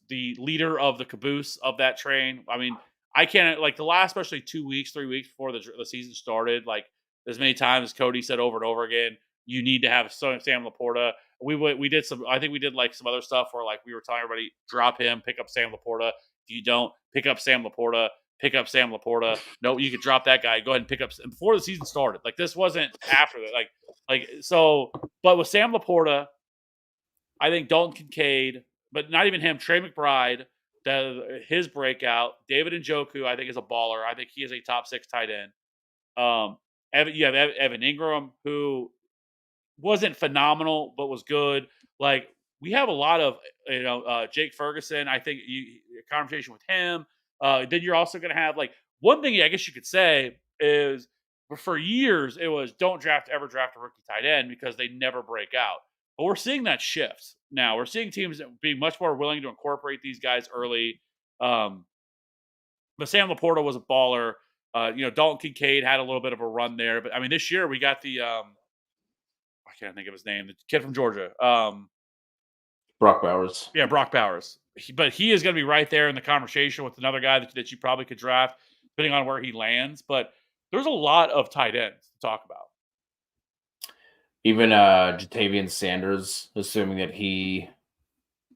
S1: the leader of the caboose of that train. I mean, I can't, like, the last, especially 2 weeks, 3 weeks before the season started, like, as many times as Cody said over and over again, you need to have Sam Laporta. We did some, I think we did like some other stuff where like we were telling everybody, drop him, pick up Sam Laporta. If you don't, pick up Sam Laporta, pick up Sam Laporta. No, you could drop that guy. Go ahead and pick up before the season started. Like this wasn't after that. So, but with Sam Laporta, I think Dalton Kincaid, but not even him, Trey McBride, his breakout, David Njoku, I think is a baller. I think he is a top 6 tight end. You have Evan Ingram, who wasn't phenomenal, but was good. Like we have a lot of, Jake Ferguson. I think a conversation with him. Then you're also going to have like one thing I guess you could say is for years it was don't ever draft a rookie tight end because they never break out. But we're seeing that shift now. We're seeing teams being much more willing to incorporate these guys early. But Sam Laporta was a baller. Dalton Kincaid had a little bit of a run there, but I mean, this year we got the I can't think of his name, the kid from Georgia,
S2: Brock Bowers.
S1: Yeah, Brock Bowers. But he is going to be right there in the conversation with another guy that you probably could draft, depending on where he lands. But there's a lot of tight ends to talk about.
S2: Even Jatavian Sanders, assuming that he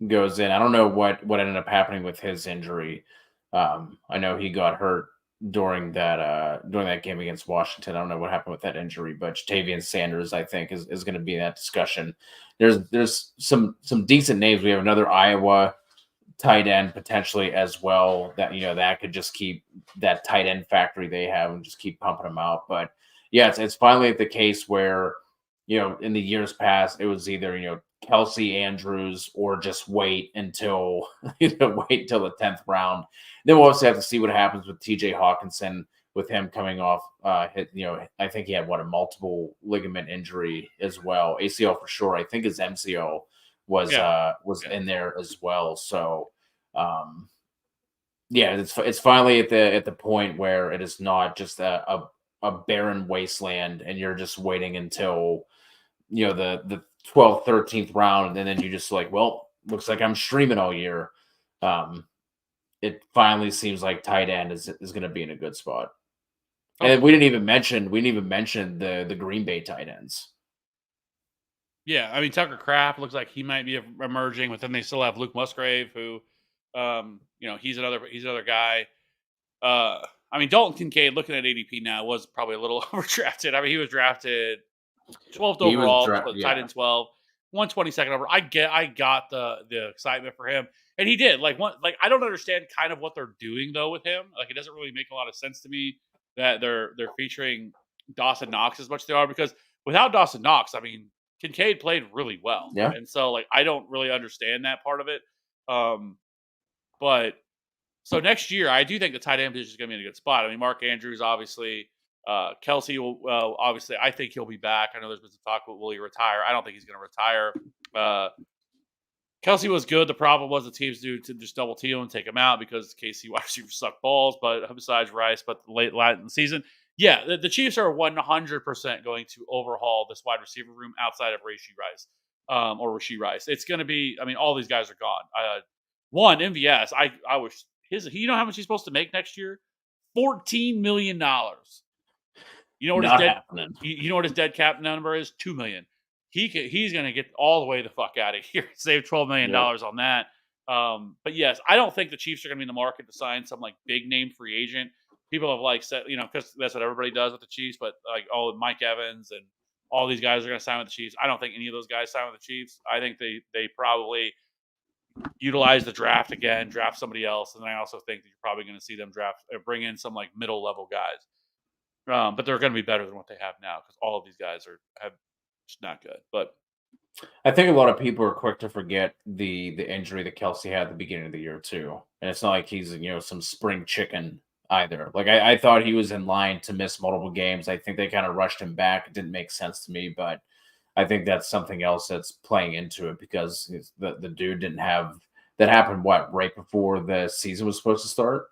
S2: goes in. I don't know what ended up happening with his injury. I know he got hurt during that game against Washington. I don't know what happened with that injury, but Jatavian Sanders, I think, is going to be in that discussion. There's some decent names. We have another Iowa tight end potentially as well that that could just keep that tight end factory they have and just keep pumping them out. But yeah, it's finally the case where in the years past, it was either, Kelsey Andrews or just wait until wait until the 10th round. Then we'll also have to see what happens with TJ Hawkinson with him coming off I think he had a multiple ligament injury as well. ACL for sure. I think his MCL was
S1: Yeah.
S2: in there as well. So yeah, it's finally at the point where it is not just a barren wasteland and you're just waiting until the 12th, 13th round, and then you just like, well, looks like I'm streaming all year. It finally seems like tight end is going to be in a good spot.
S1: Okay.
S2: And we didn't even mention the Green Bay tight ends.
S1: Yeah, I mean Tucker Kraft looks like he might be emerging, but then they still have Luke Musgrave, who, he's another guy. I mean Dalton Kincaid, looking at ADP now, was probably a little overdrafted. I mean he was drafted 12th
S2: He was
S1: overall, tight
S2: yeah.
S1: end 12, 122nd over. I got the excitement for him, and he did. I don't understand kind of what they're doing though with him. Like it doesn't really make a lot of sense to me that they're featuring Dawson Knox as much as they are, because without Dawson Knox, I mean Kincaid played really well,
S2: Yeah.
S1: and so I don't really understand that part of it. Um, but so next year, I do think the tight end position is going to be in a good spot. I mean, Mark Andrews, obviously, Kelsey will, obviously, I think he'll be back. I know there's been some talk about will he retire. I don't think he's going to retire. Kelsey was good. The problem was the teams do to just double team him and take him out because KC wide receivers suck balls. But besides Rice, but late in the season, yeah, the Chiefs are 100% going to overhaul this wide receiver room outside of Rashee Rice, or Rashee Rice. It's going to be. I mean, all these guys are gone. One MVS. I wish his. You know how much he's supposed to make next year? $14 million. You know what his
S2: Not
S1: dead.
S2: happening.
S1: You know what his dead cap number is? 2 million. He's going to get all the way the fuck out of here. Save $12 million on that. But yes, I don't think the Chiefs are going to be in the market to sign some big name free agent. People have said, because that's what everybody does with the Chiefs. But Mike Evans and all these guys are going to sign with the Chiefs. I don't think any of those guys sign with the Chiefs. I think they probably utilize the draft again, draft somebody else, and then I also think that you're probably going to see them bring in some middle level guys. But they're going to be better than what they have now because all of these guys have just not good. But
S2: I think a lot of people are quick to forget the injury that Kelsey had at the beginning of the year too, and it's not like he's some spring chicken either. Like I thought he was in line to miss multiple games. I think they kind of rushed him back. It didn't make sense to me, but I think that's something else that's playing into it because the dude didn't have that happened right before the season was supposed to start.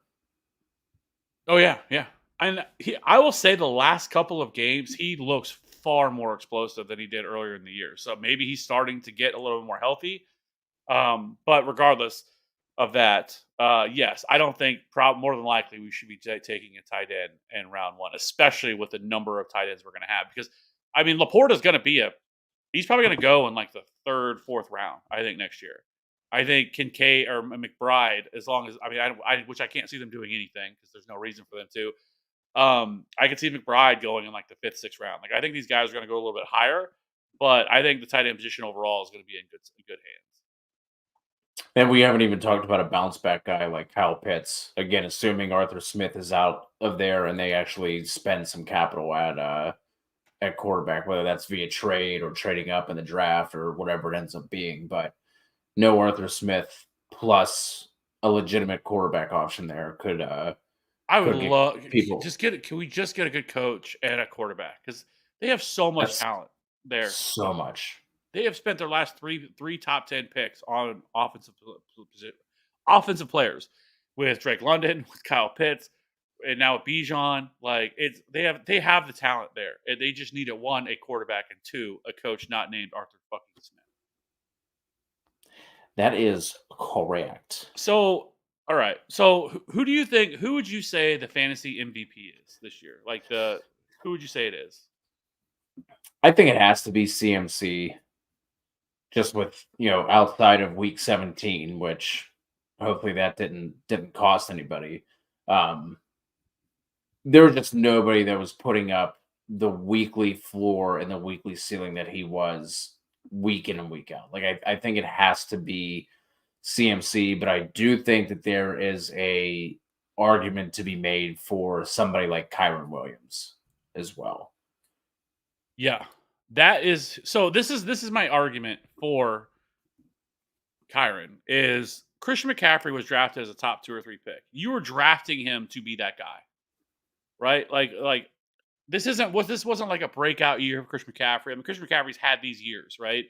S1: oh yeah, yeah, and I will say the last couple of games he looks far more explosive than he did earlier in the year. So maybe he's starting to get a little more healthy. But regardless of that, yes, I don't think more than likely we should be taking a tight end in round one, especially with the number of tight ends we're going to have. Because I mean, Laporta is going to be he's probably going to go in the third, fourth round. I think next year. I think Kincaid or McBride, as long as which I can't see them doing anything because there's no reason for them to. I could see McBride going in the fifth, sixth round. I think these guys are going to go a little bit higher, but I think the tight end position overall is going to be in good hands.
S2: And we haven't even talked about a bounce back guy like Kyle Pitts. Again, assuming Arthur Smith is out of there and they actually spend some capital at quarterback, whether that's via trade or trading up in the draft or whatever it ends up being. But no Arthur Smith plus a legitimate quarterback option there could
S1: I would
S2: get
S1: love
S2: people.
S1: Can we just get a good coach and a quarterback because they have so much
S2: That's
S1: talent there.
S2: so much.
S1: They have spent their last three top 10 picks on offensive players with Drake London, with Kyle Pitts, and now with Bijan. They have the talent there. They just need a quarterback, and two, a coach not named Arthur fucking Smith.
S2: That is correct.
S1: So, all right. So, who do you think? Who would you say the fantasy MVP is this year? Who would you say it is?
S2: I think it has to be CMC. Just with outside of week 17, which hopefully that didn't cost anybody. There was just nobody that was putting up the weekly floor and the weekly ceiling that he was week in and week out. I think it has to be CMC, but I do think that there is a argument to be made for somebody like Kyron Williams as well.
S1: Yeah, That is so. This is my argument for Kyron is Christian McCaffrey was drafted as a top 2 or 3 pick. You were drafting him to be that guy, right? Like this wasn't like a breakout year of Christian McCaffrey. I mean, Christian McCaffrey's had these years, right?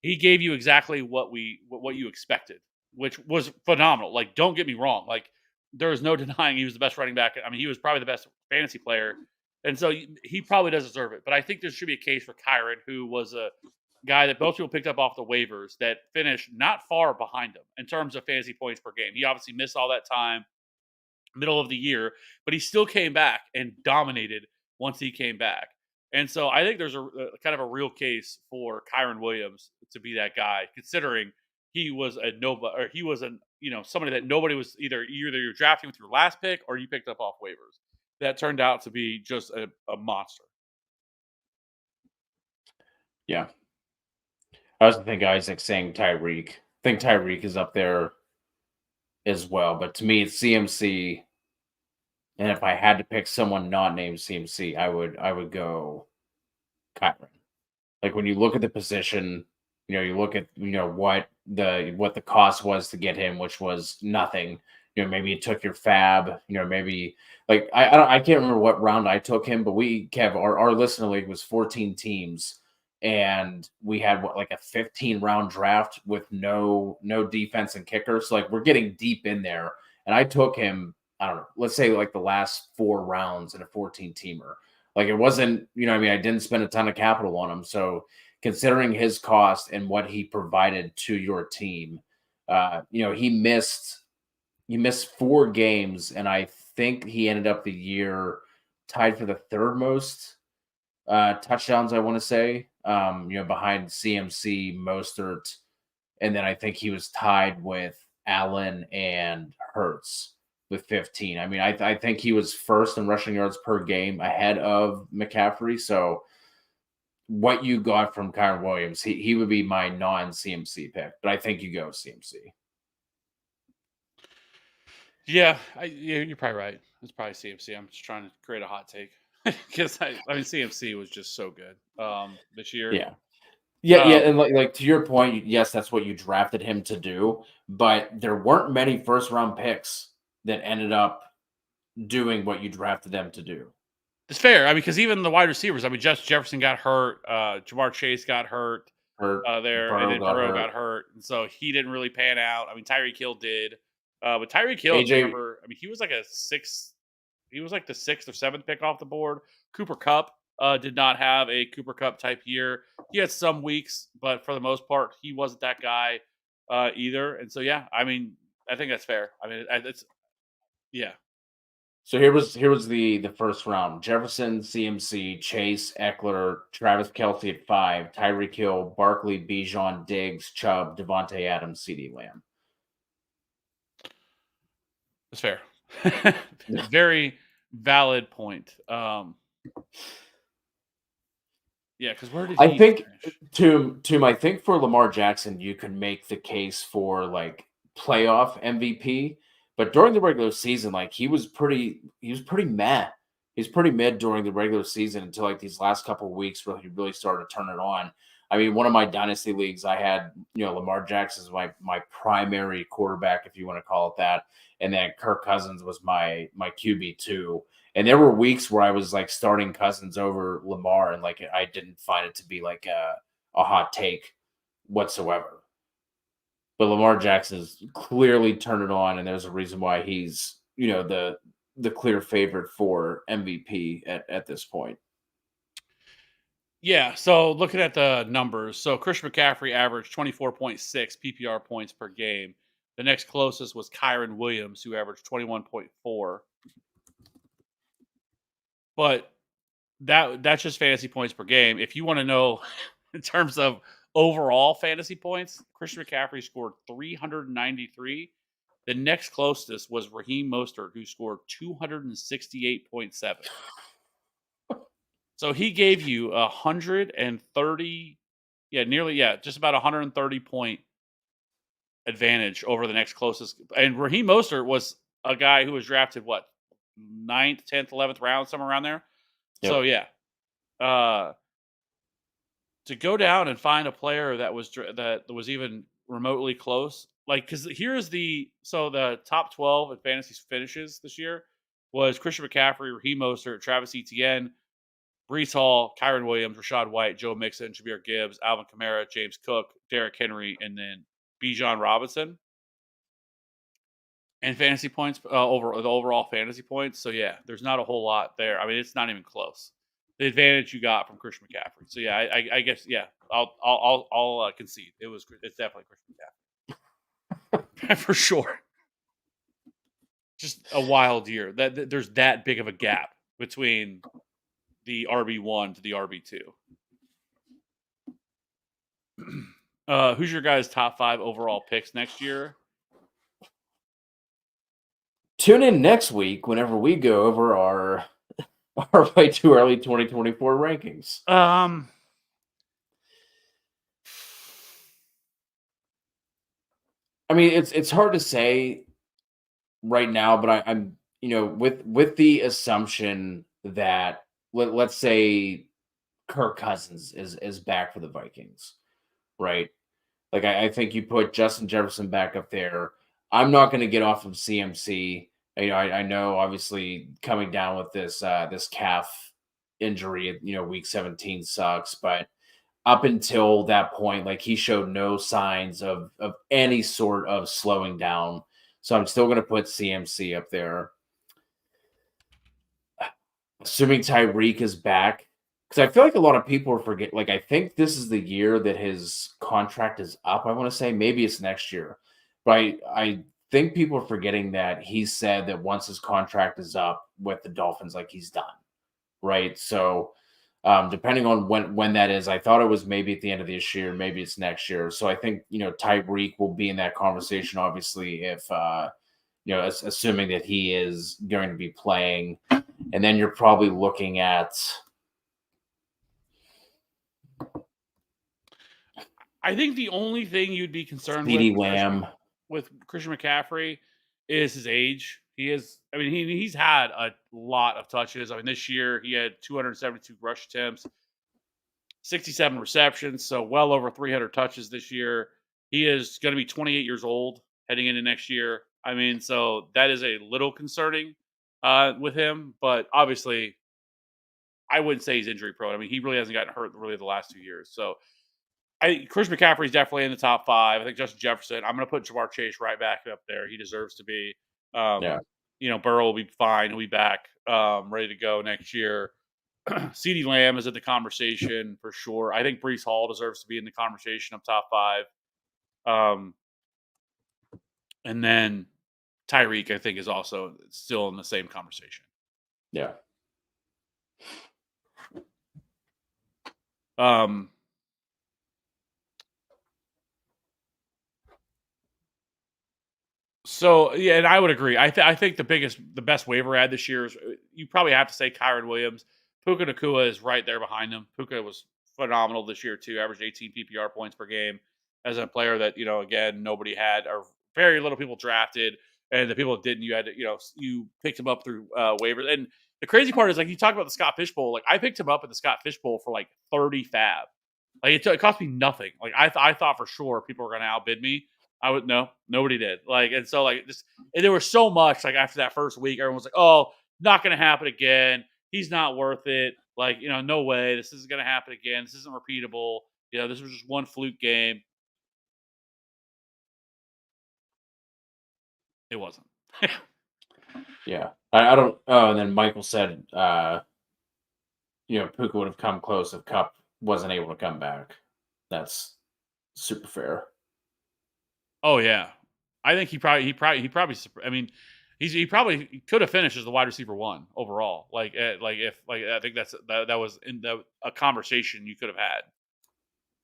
S1: He gave you exactly what you expected, which was phenomenal. Like, don't get me wrong. Like, there is no denying he was the best running back. I mean, he was probably the best fantasy player, and so he probably does deserve it. But I think there should be a case for Kyron, who was a guy that both people picked up off the waivers that finished not far behind him in terms of fantasy points per game. He obviously missed all that time, middle of the year, but he still came back and dominated once he came back. And so I think there's a kind of a real case for Kyron Williams to be that guy, considering he was a nobody, or he was a somebody that nobody was either you're drafting with your last pick or you picked up off waivers. That turned out to be just a monster.
S2: Yeah. I also think Isaac saying Tyreek. I think Tyreek is up there as well. But to me, it's CMC. And if I had to pick someone not named CMC, I would go Kyron. Like when you look at the position, you look at what the cost was to get him, which was nothing. Maybe you took your fab. Maybe like I can't remember what round I took him, but our listener league was 14 teams, and we had like a 15 round draft with no defense and kicker. So like we're getting deep in there, and I took him. I don't know. Let's say like the last 4 rounds in a 14 teamer. Like it wasn't, I didn't spend a ton of capital on him. So considering his cost and what he provided to your team, he missed 4 games, and I think he ended up the year tied for the 3rd most touchdowns, I want to say, behind CMC, Mostert, and then I think he was tied with Allen and Hurts with 15. I think he was first in rushing yards per game ahead of McCaffrey. So what you got from Kyron Williams, he would be my non-CMC pick, but I think you go CMC.
S1: Yeah, you're probably right. It's probably CMC. I'm just trying to create a hot take because CMC was just so good this year.
S2: Yeah. Yeah, and like to your point, yes, that's what you drafted him to do, but there weren't many first round picks that ended up doing what you drafted them to do.
S1: It's fair. Because even the wide receivers, Justin Jefferson got hurt, Jamar Chase got hurt there, and then Burrow got hurt, and so he didn't really pan out. Tyreek Hill did, but Tyreek Hill, he was like he was like the 6th or 7th pick off the board. Cooper Kupp did not have a Cooper Kupp type year. He had some weeks, but for the most part, he wasn't that guy either. And so, yeah, I think that's fair. It's yeah.
S2: So here was the first round: Jefferson, CMC, Chase, Eckler, Travis Kelce at 5, Tyreek Hill, Barkley, Bijan, Diggs, Chubb, Devontae Adams, CeeDee Lamb.
S1: That's fair. Very valid point. Yeah, because where did he
S2: think
S1: finish?
S2: I think for Lamar Jackson, you can make the case for like playoff MVP. But during the regular season, like he was pretty meh. He's pretty mid during the regular season until like these last couple of weeks where he really started to turn it on. One of my dynasty leagues, I had Lamar Jackson as my primary quarterback, if you want to call it that, and then Kirk Cousins was my QB2. And there were weeks where I was like starting Cousins over Lamar, and like I didn't find it to be like a hot take whatsoever. But Lamar Jackson's clearly turned it on, and there's a reason why he's, the clear favorite for MVP at this point.
S1: Yeah, so looking at the numbers, so Christian McCaffrey averaged 24.6 PPR points per game. The next closest was Kyron Williams, who averaged 21.4. But that's just fantasy points per game. If you want to know in terms of overall fantasy points, Christian McCaffrey scored 393. The next closest was Raheem Mostert, who scored 268.7. So he gave you 130, just about 130 point advantage over the next closest. And Raheem Mostert was a guy who was drafted, 9th, 10th, 11th round, somewhere around there. Yep. So, yeah. to go down and find a player that was even remotely close, like because here's the top 12 at fantasy finishes this year was Christian McCaffrey, Raheem Mostert, Travis Etienne, Brees Hall, Kyron Williams, Rashad White, Joe Mixon, Jameer Gibbs, Alvin Kamara, James Cook, Derrick Henry, and then Bijan Robinson. And fantasy points over the overall fantasy points. So yeah, there's not a whole lot there. I mean, it's not even close. The advantage you got from Christian McCaffrey. So yeah, I guess yeah, I'll concede. It's definitely Christian McCaffrey for sure. Just a wild year. There's that big of a gap between the RB1 to the RB2. Who's your guys' top 5 overall picks next year?
S2: Tune in next week whenever we go over our way too early 2024 rankings. I mean, it's hard to say right now, but I'm with the assumption that let's say Kirk Cousins is back for the Vikings, right? Like I think you put Justin Jefferson back up there. I'm not going to get off of CMC. I know obviously coming down with this calf injury, week 17 sucks, but up until that point, like he showed no signs of any sort of slowing down. So I'm still going to put CMC up there. Assuming Tyreek is back, because I feel like a lot of people are forgetting. Like, I think this is the year that his contract is up. I want to say maybe it's next year, but I think people are forgetting that he said that once his contract is up with the Dolphins, like he's done, right? So, depending on when that is, I thought it was maybe at the end of this year, maybe it's next year. So I think Tyreek will be in that conversation, obviously, if assuming that he is going to be playing. And then you're probably looking at.
S1: I think the only thing you'd be concerned
S2: CeeDee Lamb
S1: with Christian McCaffrey is his age. He's had a lot of touches. I mean, this year he had 272 rush attempts, 67 receptions, so well over 300 touches this year. He is going to be 28 years old heading into next year. I mean, so that is a little concerning with him, but obviously I wouldn't say he's injury prone. I mean, he really hasn't gotten hurt really the last 2 years. So Chris McCaffrey is definitely in the top 5. I think Justin Jefferson. I'm going to put Jamar Chase right back up there. He deserves to be.
S2: Yeah.
S1: Burrow will be fine. He'll be back, ready to go next year. CeeDee Lamb is in the conversation for sure. I think Brees Hall deserves to be in the conversation of top 5. And then Tyreek, I think, is also still in the same conversation.
S2: Yeah.
S1: So yeah, and I would agree. I think the best waiver ad this year is you probably have to say Kyron Williams. Puka Nacua is right there behind him. Puka was phenomenal this year too. Averaged 18 PPR points per game as a player that again nobody had or very little people drafted, and the people that didn't, you had to you picked him up through waivers. And the crazy part is like you talk about the Scott Fish Bowl. Like I picked him up at the Scott Fish Bowl for like 30 fab. Like it cost me nothing. Like I thought for sure people were going to outbid me. Nobody did. Like, and so like this, and there was so much like after that first week, everyone was like, "Oh, not going to happen again. He's not worth it. Like, no way. This isn't going to happen again. This isn't repeatable. This was just one fluke game." It wasn't.
S2: Yeah, I don't. Oh, and then Michael said, Puka would have come close if Kupp wasn't able to come back. That's super fair.
S1: Oh yeah, I think he probably. I mean, he probably could have finished as the wide receiver 1 overall. Like I think that was in a conversation you could have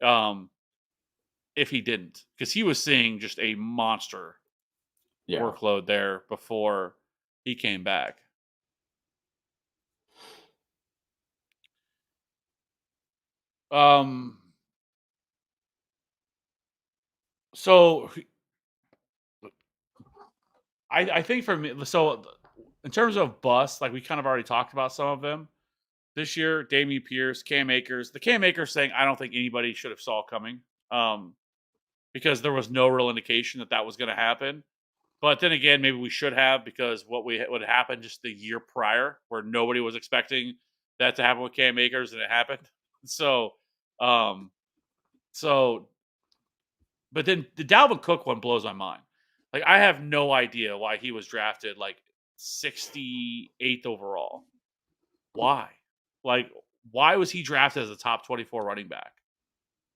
S1: had. If he didn't, because he was seeing just a monster workload there before he came back. So I think for me, so in terms of bust, like we kind of already talked about some of them. this year, Damian Pierce, Cam Akers. The Cam Akers thing, I don't think anybody should have saw coming, because there was no real indication that that was going to happen. But then again, maybe we should have, because what happened just the year prior, where nobody was expecting that to happen with Cam Akers, and it happened. So, um, so, but then the Dalvin Cook one blows my mind. Like, I have no idea why he was drafted like 68th overall. Why? Like, why was he drafted as a top 24 running back?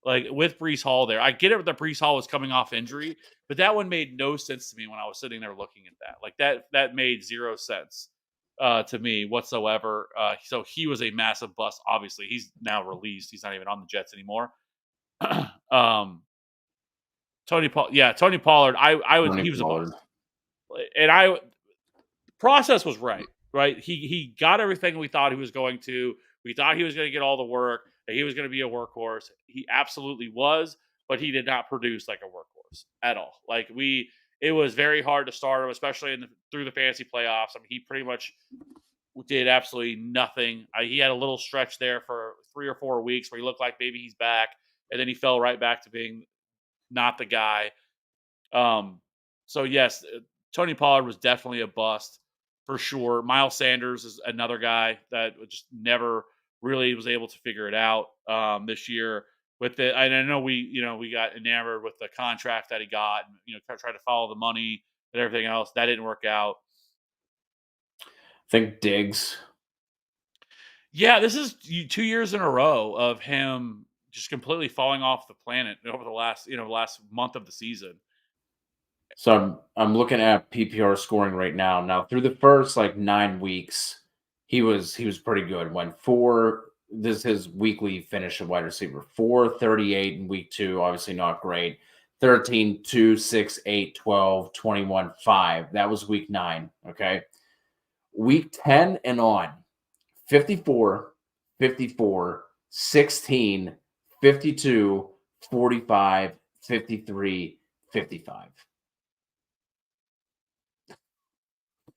S1: Like, with Brees Hall there. I get it that Brees Hall was coming off injury, but that one made no sense to me when I was sitting there looking at that. Like, that made zero sense to me whatsoever. So he was a massive bust. Obviously, he's now released. He's not even on the Jets anymore. um, Tony Pollard. He was a
S2: Pollard.
S1: bust, and process was right. Right, he got everything we thought he was going to. We thought he was going to get all the work. That he was going to be a workhorse. He absolutely was, but he did not produce like a workhorse at all. Like, it was very hard to start him, especially through the fantasy playoffs. I mean, he pretty much did absolutely nothing. He had a little stretch there for 3 or 4 weeks where he looked like maybe he's back, and then he fell right back to being not the guy. So yes, Tony Pollard was definitely a bust for sure. Miles Sanders is another guy that just never really was able to figure it out this year. And I know we got enamored with the contract that he got, and tried to follow the money and everything else. That didn't work out.
S2: I think Diggs.
S1: Yeah, this is 2 years in a row of him just completely falling off the planet over the last month of the season.
S2: So I'm looking at PPR scoring right now. Now through the first like 9 weeks, he was pretty good. Went 4. This is his weekly finish of wide receiver. 438 in week 2, obviously not great. 13, 2, 6, 8, 12, 21, 5. That was week 9. Okay. Week 10 and on, 54, 54, 16, 52, 45, 53, 55.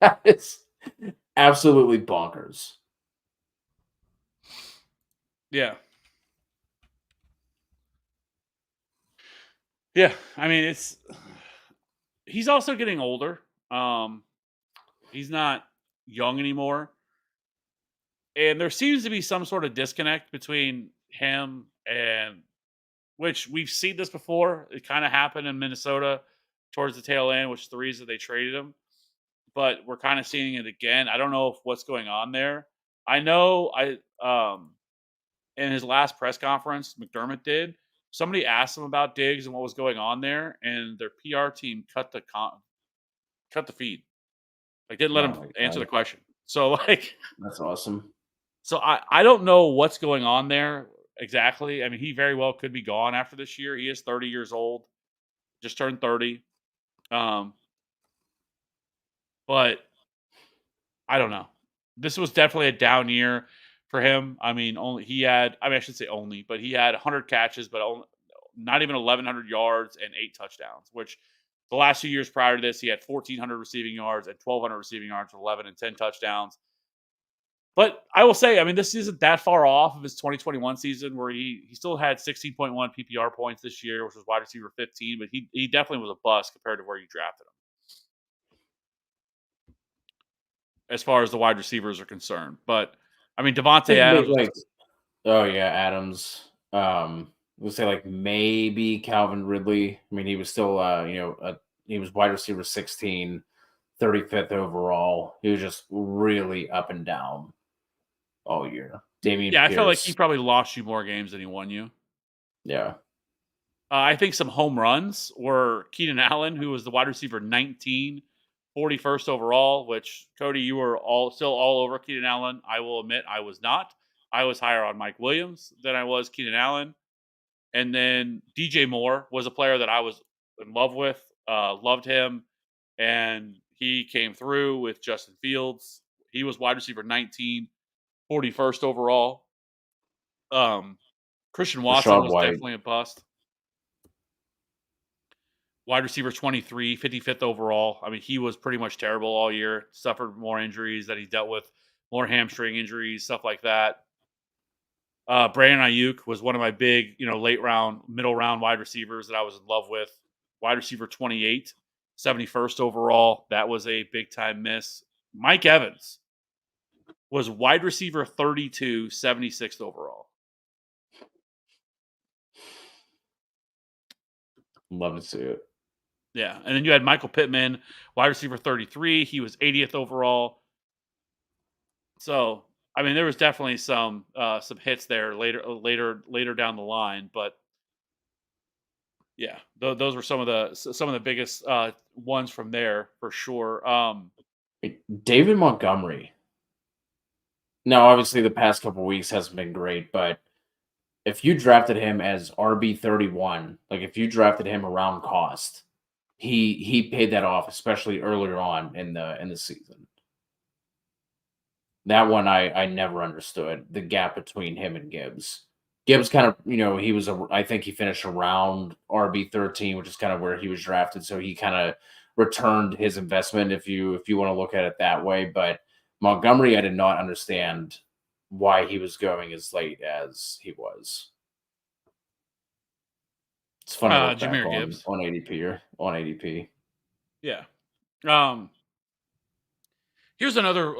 S2: That is absolutely bonkers.
S1: Yeah. Yeah. I mean, he's also getting older. He's not young anymore. And there seems to be some sort of disconnect between him and, which we've seen this before. It kind of happened in Minnesota towards the tail end, which is the reason they traded him. But we're kind of seeing it again. I don't know what's going on there. I know in his last press conference, McDermott did. Somebody asked him about Diggs and what was going on there, and their PR team cut the feed. Like, didn't let him answer the question. So, like,
S2: that's awesome.
S1: So I don't know what's going on there exactly. I mean, he very well could be gone after this year. He is 30 years old, just turned 30. But I don't know. This was definitely a down year for him. I mean, I should say only, but he had 100 catches, but not even 1,100 yards and 8 touchdowns, which the last 2 years prior to this, he had 1,400 receiving yards and 1,200 receiving yards with 11 and 10 touchdowns. But I will say, I mean, this isn't that far off of his 2021 season, where he still had 16.1 PPR points this year, which was wide receiver 15, but he definitely was a bust compared to where you drafted him, as far as the wide receivers are concerned. But I mean, Davante Adams,
S2: oh yeah, Adams. We'll say like maybe Calvin Ridley. I mean, he was still he was wide receiver 16, 35th overall. He was just really up and down all year. Damian Pierce.
S1: I feel like he probably lost you more games than he won you.
S2: Yeah.
S1: I think some home runs were Keenan Allen, who was the wide receiver 19, 41st overall, which, Cody, you were still all over Keenan Allen. I will admit I was not. I was higher on Mike Williams than I was Keenan Allen. And then DJ Moore was a player that I was in love with, loved him, and he came through with Justin Fields. He was wide receiver 19, 41st overall. Christian Watson was definitely a bust. Wide receiver 23, 55th overall. I mean, he was pretty much terrible all year. Suffered more injuries that he dealt with, more hamstring injuries, stuff like that. Brandon Ayuk was one of my big, late round, middle round wide receivers that I was in love with. Wide receiver 28, 71st overall. That was a big time miss. Mike Evans was wide receiver 32, 76th overall.
S2: Love to see it.
S1: Yeah. And then you had Michael Pittman, wide receiver 33. He was 80th overall. So, I mean, there was definitely some hits there later down the line, but yeah, those were some of the biggest ones from there for sure.
S2: David Montgomery. Now, obviously, the past couple weeks hasn't been great, but if you drafted him as RB 31, like if you drafted him around cost, he paid that off, especially earlier on in the season. That one I never understood the gap between him and Gibbs. Gibbs kind of, he was I think he finished around RB 13, which is kind of where he was drafted. So he kind of returned his investment if you want to look at it that way. But Montgomery, I did not understand why he was going as late as he was. It's fun to look back
S1: Jahmyr Gibbs.
S2: on ADP or on ADP.
S1: Yeah. Um, Here's another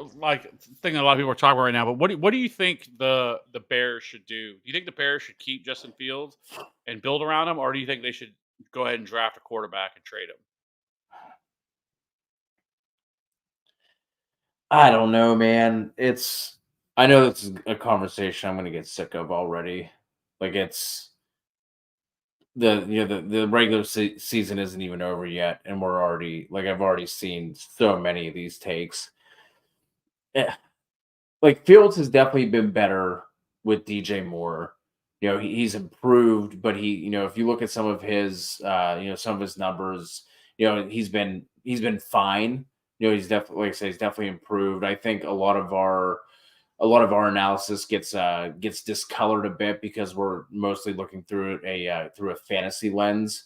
S1: thing that a lot of people are talking about right now. But what do you think the Bears should do? Do you think the Bears should keep Justin Fields and build around him, or do you think they should go ahead and draft a quarterback and trade him?
S2: I don't know, man. I know this is a conversation I'm going to get sick of already. Like it's the regular season isn't even over yet, and we're already like I've already seen so many of these takes. Yeah, like Fields has definitely been better with DJ Moore. He's improved, but if you look at some of his, some of his numbers, he's been fine. He's definitely, like I say, he's definitely improved. I think a lot of our analysis gets discolored a bit because we're mostly looking through a fantasy lens.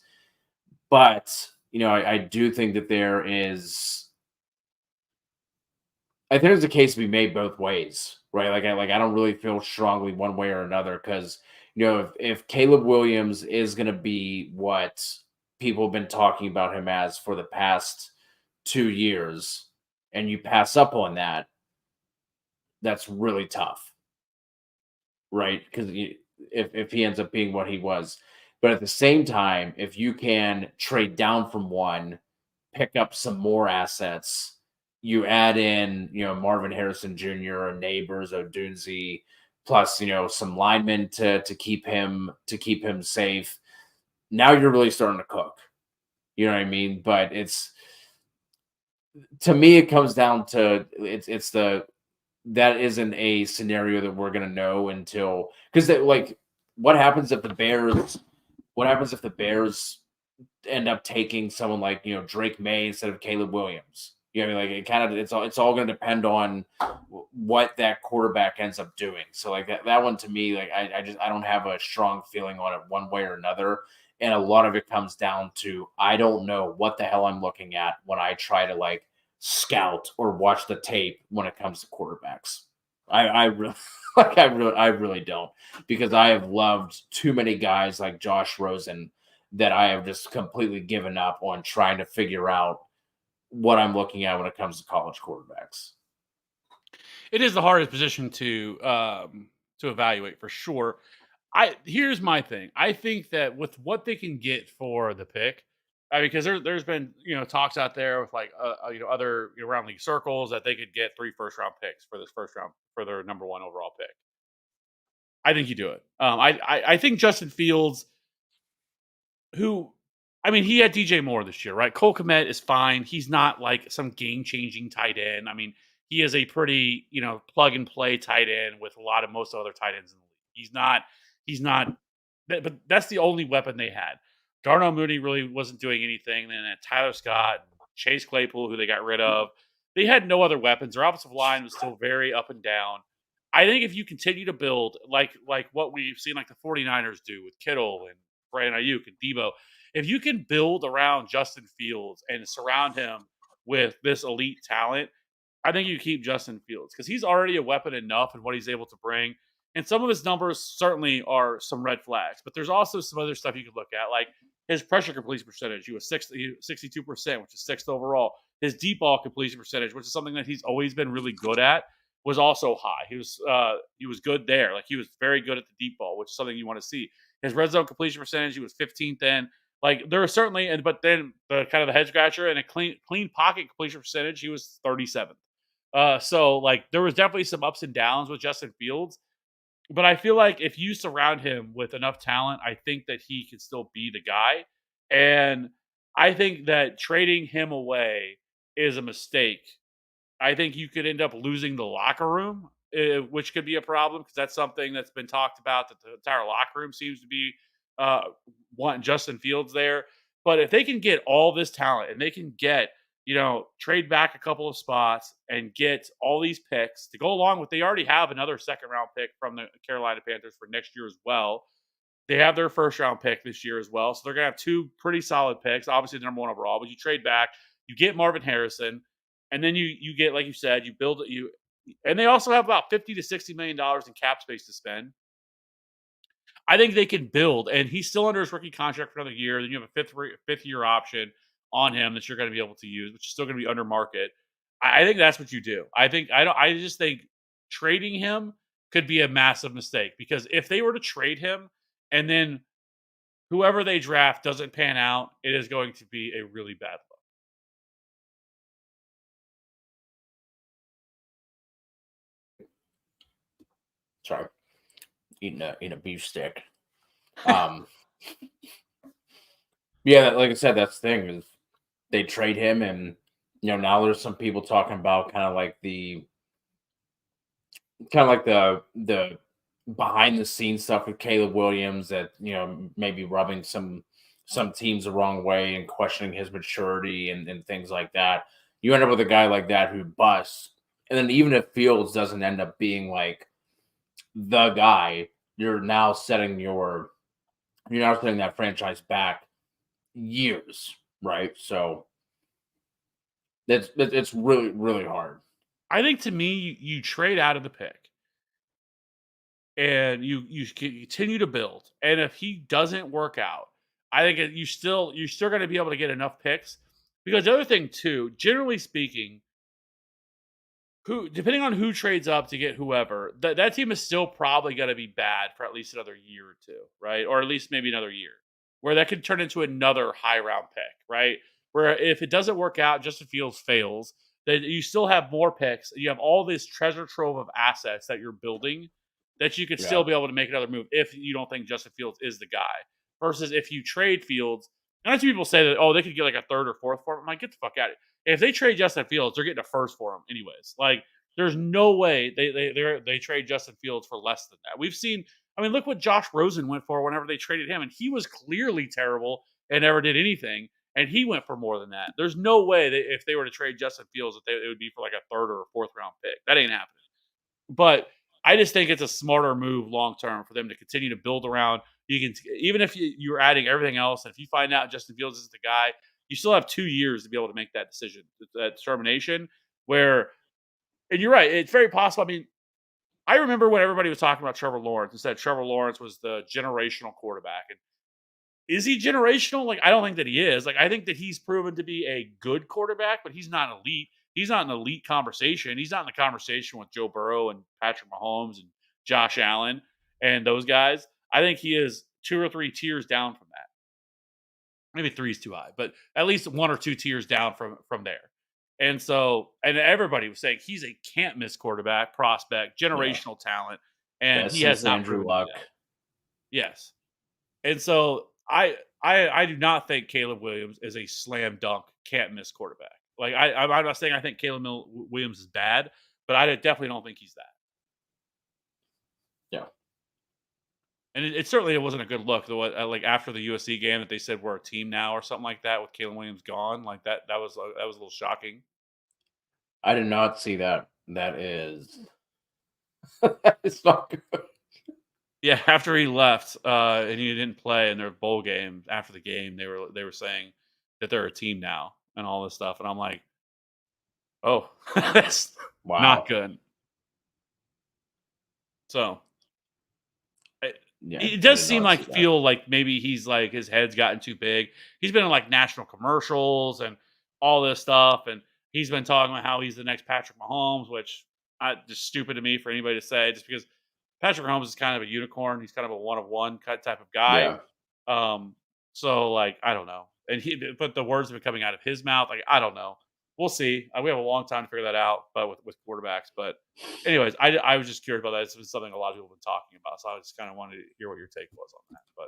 S2: But I do think that I think there's a case to be made both ways, right? I don't really feel strongly one way or another because if Caleb Williams is going to be what people have been talking about him as for the past 2 years, and you pass up on that, that's really tough, right? Because if he ends up being what he was, but at the same time, if you can trade down from one, pick up some more assets, you add in Marvin Harrison Jr. and Neighbors, Odunzi, plus some linemen to keep him safe. Now you're really starting to cook. You know what I mean? But to me, it comes down to that isn't a scenario that we're gonna know until because like what happens if the Bears end up taking someone like Drake May instead of Caleb Williams. You know what I mean? Like it's all going to depend on what that quarterback ends up doing. So like that one to me, like I don't have a strong feeling on it one way or another. And a lot of it comes down to I don't know what the hell I'm looking at when I try to like scout or watch the tape when it comes to quarterbacks. I really I really don't because I have loved too many guys like Josh Rosen that I have just completely given up on trying to figure out what I'm looking at when it comes to college quarterbacks.
S1: It is the hardest position to evaluate for sure. Here's my thing. I think that with what they can get for the pick, because there's been talks out there with like other around league circles that they could get 3 first round picks for this first round for their number one overall pick. I think you do it. I think Justin Fields, who, I mean, he had DJ Moore this year, right? Cole Kmet is fine. He's not like some game changing tight end. I mean, he is a pretty plug and play tight end with a lot of most other tight ends in the league. He's not. But that's the only weapon they had. Darnell Mooney really wasn't doing anything. Then Tyler Scott, Chase Claypool, who they got rid of, they had no other weapons. Their offensive line was still very up and down. I think if you continue to build like what we've seen like the 49ers do with Kittle and Brandon Ayuk and Debo, if you can build around Justin Fields and surround him with this elite talent, I think you keep Justin Fields because he's already a weapon enough in what he's able to bring. And some of his numbers certainly are some red flags, but there's also some other stuff you could look at, like his pressure completion percentage. He was 62%, which is sixth overall. His deep ball completion percentage, which is something that he's always been really good at, was also high. He was good there. Like he was very good at the deep ball, which is something you want to see. His red zone completion percentage, he was 15th in. Like there are certainly, and but then the kind of the head scratcher and a clean pocket completion percentage, he was 37th. So like there was definitely some ups and downs with Justin Fields, but I feel like if you surround him with enough talent, I think that he can still be the guy. And I think that trading him away is a mistake. I think you could end up losing the locker room, which could be a problem because that's something that's been talked about that the entire locker room seems to be uh, wanting Justin Fields there. But if they can get all this talent and they can get, trade back a couple of spots and get all these picks to go along with, they already have another second round pick from the Carolina Panthers for next year as well. They have their first round pick this year as well. So they're going to have two pretty solid picks. Obviously, the number one overall, but you trade back, you get Marvin Harrison, and then you get, like you said, you build it. And they also have about $50 to $60 million in cap space to spend. I think they can build, and he's still under his rookie contract for another year. Then you have a fifth year option on him that you're going to be able to use, which is still going to be under market. I think that's what you do. I just think trading him could be a massive mistake because if they were to trade him and then whoever they draft doesn't pan out, it is going to be a really bad look.
S2: Sorry, eating a beef stick. Yeah, like I said, that's the thing is they trade him, and now there's some people talking about kind of like the behind the scenes stuff with Caleb Williams that maybe rubbing some teams the wrong way and questioning his maturity and things like that. You end up with a guy like that who busts, and then even if Fields doesn't end up being like the guy, you're now setting that franchise back years, right? So it's really, really hard.
S1: I think to me, you trade out of the pick and you continue to build. And if he doesn't work out, I think you're still going to be able to get enough picks. Because the other thing too, generally speaking, depending on who trades up to get whoever, that team is still probably going to be bad for at least another year or two, right? Or at least maybe another year, where that could turn into another high round pick, right? Where if it doesn't work out, Justin Fields fails, then you still have more picks. You have all this treasure trove of assets that you're building that you could still be able to make another move if you don't think Justin Fields is the guy. Versus if you trade Fields, and I see people say that, oh, they could get like a third or fourth for him. I'm like, get the fuck out of it. If they trade Justin Fields, they're getting a first for him anyways. Like, there's no way they trade Justin Fields for less than that. We've seen, I mean, look what Josh Rosen went for whenever they traded him, and he was clearly terrible and never did anything, and he went for more than that. There's no way that if they were to trade Justin Fields, that it would be for like a third or a fourth round pick. That ain't happening. But I just think it's a smarter move long term for them to continue to build around. You can, even if you're adding everything else, and if you find out Justin Fields is the guy, you still have 2 years to be able to make that decision, that determination. Where, and you're right, it's very possible. I mean, I remember when everybody was talking about Trevor Lawrence and said Trevor Lawrence was the generational quarterback. And is he generational? Like, I don't think that he is. Like, I think that he's proven to be a good quarterback, but he's not elite. He's not an elite conversation. He's not in the conversation with Joe Burrow and Patrick Mahomes and Josh Allen and those guys. I think he is 2 or 3 tiers down from that. Maybe 3 is too high, but at least 1 or 2 tiers down from there. And so, and everybody was saying he's a can't miss quarterback, prospect, generational talent, and he has not
S2: Andrew
S1: proven
S2: Luck.
S1: that. Yes, and so I do not think Caleb Williams is a slam dunk can't miss quarterback. Like I'm not saying I think Caleb Williams is bad, but I definitely don't think he's that.
S2: Yeah.
S1: And it certainly wasn't a good look. Like after the USC game that they said we're a team now or something like that with Caleb Williams gone, like that was a little shocking.
S2: I did not see that. That is, it's not good.
S1: Yeah, after he left and he didn't play in their bowl game, after the game they were saying that they're a team now and all this stuff, and I'm like, oh, that's
S2: Wow.
S1: not good. So
S2: Yeah,
S1: It
S2: I
S1: does
S2: did
S1: seem
S2: not
S1: like
S2: see that.
S1: feel like maybe he's like his head's gotten too big. He's been in like national commercials and all this stuff, and he's been talking about how he's the next Patrick Mahomes, which just stupid to me for anybody to say, just because Patrick Mahomes is kind of a unicorn. He's kind of a one of one type of guy.
S2: Yeah.
S1: Um, so like I don't know, and but the words have been coming out of his mouth. Like I don't know. We'll see. We have a long time to figure that out, but with quarterbacks. But anyways, I was just curious about that. It's been something a lot of people have been talking about, so I just kind of wanted to hear what your take was on that. But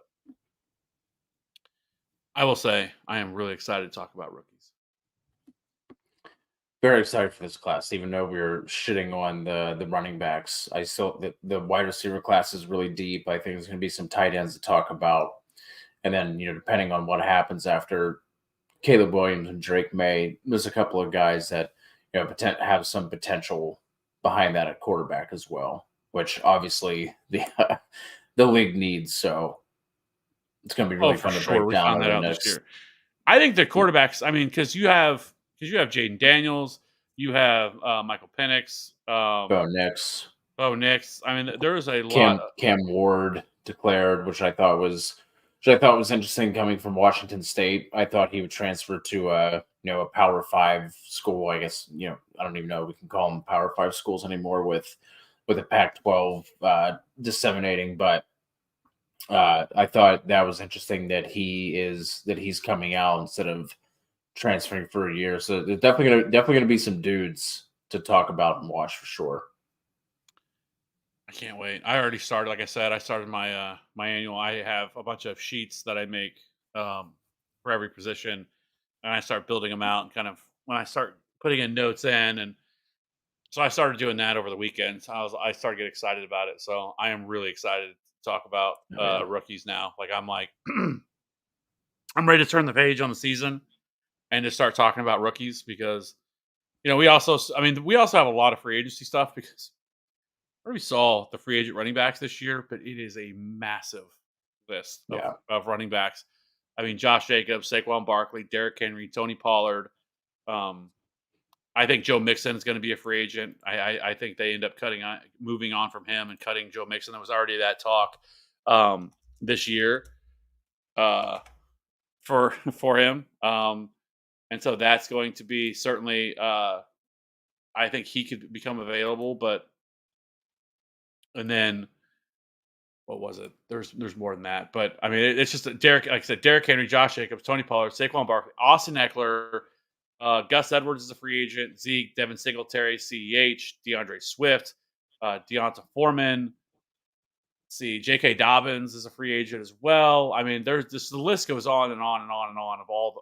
S1: I will say I am really excited to talk about rookies.
S2: Very excited for this class, even though we are shitting on the running backs. I still the wide receiver class is really deep. I think there's going to be some tight ends to talk about, and then depending on what happens after Caleb Williams and Drake May, there's a couple of guys that have some potential behind that at quarterback as well, which obviously the league needs. So it's going to be
S1: Oh,
S2: really
S1: for
S2: fun to
S1: sure,
S2: break
S1: we
S2: down
S1: found
S2: over
S1: that
S2: the
S1: out this
S2: next.
S1: year. I think the quarterbacks. I mean, because you have Jaden Daniels, you have Michael Penix,
S2: Bo Nix,
S1: Bo Nix. I mean, there is a lot.
S2: Cam Ward declared, which I thought was interesting coming from Washington State. I thought he would transfer to a Power Five school. I guess I don't even know if we can call them Power Five schools anymore with a Pac-12 disseminating, but I thought that was interesting that he's coming out instead of transferring for a year. So there's definitely gonna be some dudes to talk about and watch for sure.
S1: I can't wait. I already started. Like I said, I started my annual. I have a bunch of sheets that I make for every position, and I start building them out. And kind of when I start putting in notes in, and so I started doing that over the weekend. So I started getting excited about it. So I am really excited to talk about
S2: Oh yeah.
S1: rookies now. Like I'm ready to turn the page on the season and just start talking about rookies because we also have a lot of free agency stuff because I already saw the free agent running backs this year, but it is a massive list
S2: Yeah.
S1: of running backs. I mean, Josh Jacobs, Saquon Barkley, Derrick Henry, Tony Pollard. Um, I think Joe Mixon is going to be a free agent. I think they end up moving on from him and cutting Joe Mixon. There was already that talk this year uh, for him, and so that's going to be certainly. I think he could become available, but and then what was it? There's more than that, but I mean, it's just Derek. Like I said, Derrick Henry, Josh Jacobs, Tony Pollard, Saquon Barkley, Austin Eckler, Gus Edwards is a free agent. Zeke, Devin Singletary, CEH, DeAndre Swift, Deonta Foreman. See, J.K. Dobbins is a free agent as well. I mean, there's this. The list goes on and on and on and on of all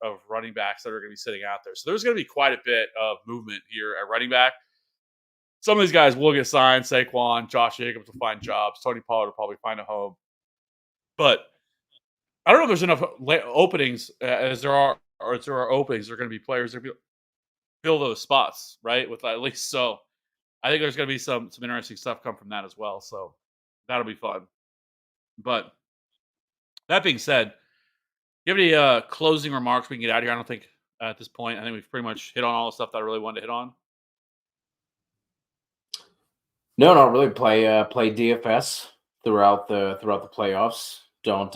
S1: of running backs that are going to be sitting out there. So there's going to be quite a bit of movement here at running back. Some of these guys will get signed. Saquon, Josh Jacobs will find jobs. Tony Pollard will probably find a home. But I don't know if there's enough openings as there are, or if there are openings. There are going to be players that fill those spots, right? With at least so, I think there's going to be some interesting stuff come from that as well. So that'll be fun. But that being said, you have any closing remarks we can get out of here? I don't think at this point. I think we've pretty much hit on all the stuff that I really wanted to hit on.
S2: No, not really. Play DFS throughout the playoffs. Don't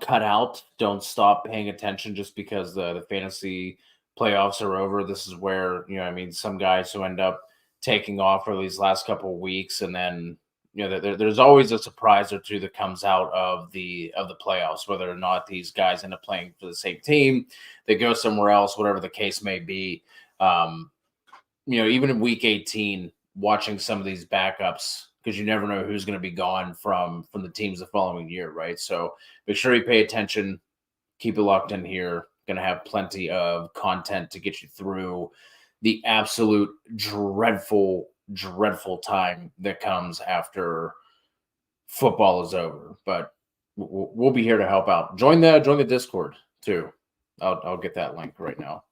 S2: cut out. Don't stop paying attention just because the fantasy playoffs are over. This is where some guys who end up taking off for these last couple of weeks, and then there's always a surprise or two that comes out of the playoffs, whether or not these guys end up playing for the same team, they go somewhere else, whatever the case may be. Even in week 18, watching some of these backups, because you never know who's going to be gone from the teams the following year, right? So make sure you pay attention, keep it locked in here. Going to have plenty of content to get you through the absolute dreadful time that comes after football is over. But we'll be here to help out. Join the Discord too. I'll get that link right now.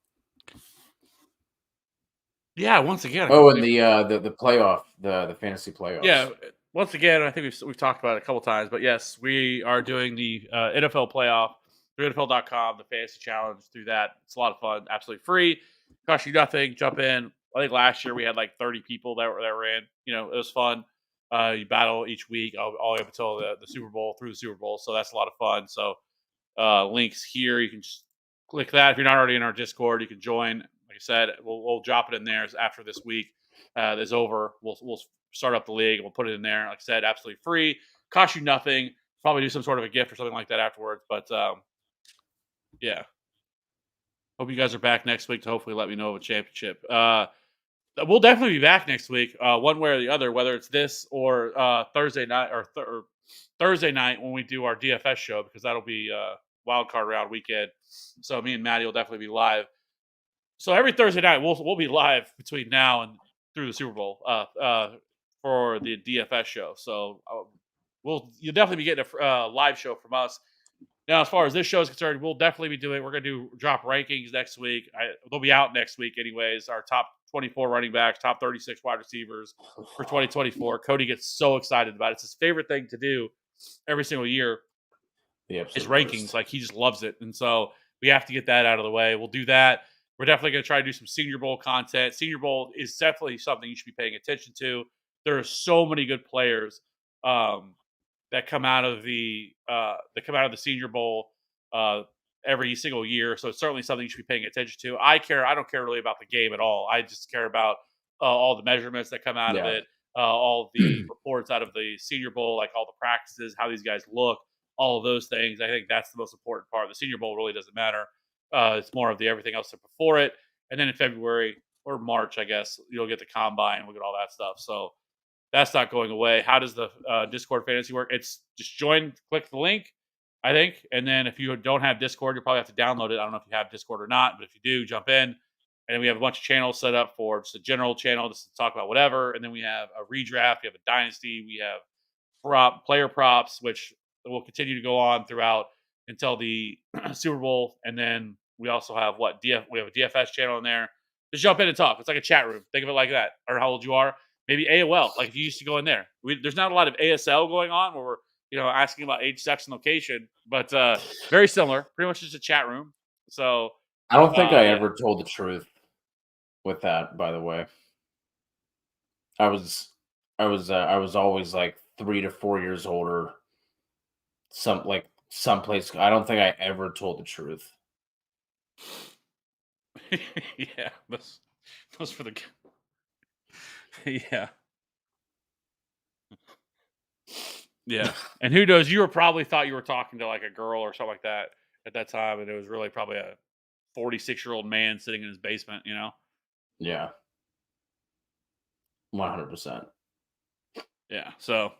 S1: Yeah, once again.
S2: Oh, and the playoff, the fantasy playoffs.
S1: Yeah, once again, I think we've talked about it a couple times, but yes, we are doing the NFL playoff through NFL.com, the fantasy challenge through that. It's a lot of fun, absolutely free, cost you nothing. Jump in. I think last year we had like 30 people that were in. It was fun. You battle each week all the way up until the Super Bowl, through the Super Bowl. So that's a lot of fun. So links here. You can just click that. If you're not already in our Discord, you can join. Like I said, we'll drop it in there after this week is over. We'll start up the league and we'll put it in there. Like I said, absolutely free, cost you nothing. Probably do some sort of a gift or something like that afterwards. But yeah, hope you guys are back next week to hopefully let me know of a championship. We'll definitely be back next week, one way or the other, whether it's this or Thursday night or Thursday night when we do our DFS show, because that'll be wild card round weekend. So me and Maddie will definitely be live. So every Thursday night we'll be live between now and through the Super Bowl for the DFS show. So you'll definitely be getting a live show from us. Now, as far as this show is concerned, we're going to drop rankings next week. They'll be out next week anyways. Our top 24 running backs, top 36 wide receivers for 2024. Cody gets so excited about it. It's his favorite thing to do every single year is rankings. Like, he just loves it. And so we have to get that out of the way. We'll do that. We're definitely going to try to do some Senior Bowl content. Senior Bowl is definitely something you should be paying attention to. There are so many good players that come out of the Senior Bowl every single year. So it's certainly something you should be paying attention to. I don't care really about the game at all. I just care about all the measurements that come out of it, all the reports out of the Senior Bowl, like all the practices, how these guys look, all of those things. I think that's the most important part. The Senior Bowl really doesn't matter. It's more of the everything else before it. And then in February or March, I guess, you'll get the combine. We'll get all that stuff. So that's not going away. How does the Discord fantasy work? It's just click the link, I think. And then if you don't have Discord, you'll probably have to download it. I don't know if you have Discord or not, but if you do, jump in. And then we have a bunch of channels set up for just a general channel just to talk about whatever. And then we have a redraft. We have a dynasty. We have player props, which will continue to go on throughout until the Super Bowl. And then we also have we have a DFS channel in there. Just jump in and talk. It's like a chat room. Think of it like that. Or how old you are. Maybe AOL, like if you used to go in there. There's not a lot of ASL going on where we're asking about age, sex, and location, but very similar. Pretty much just a chat room. So
S2: I don't think I ever told the truth with that. By the way, I was always like 3 to 4 years older. Someplace. I don't think I ever told the truth.
S1: Yeah, those for the. Yeah. Yeah. And who knows? You probably thought you were talking to like a girl or something like that at that time. And it was really probably a 46-year-old man sitting in his basement,
S2: Yeah. 100%.
S1: Yeah. So.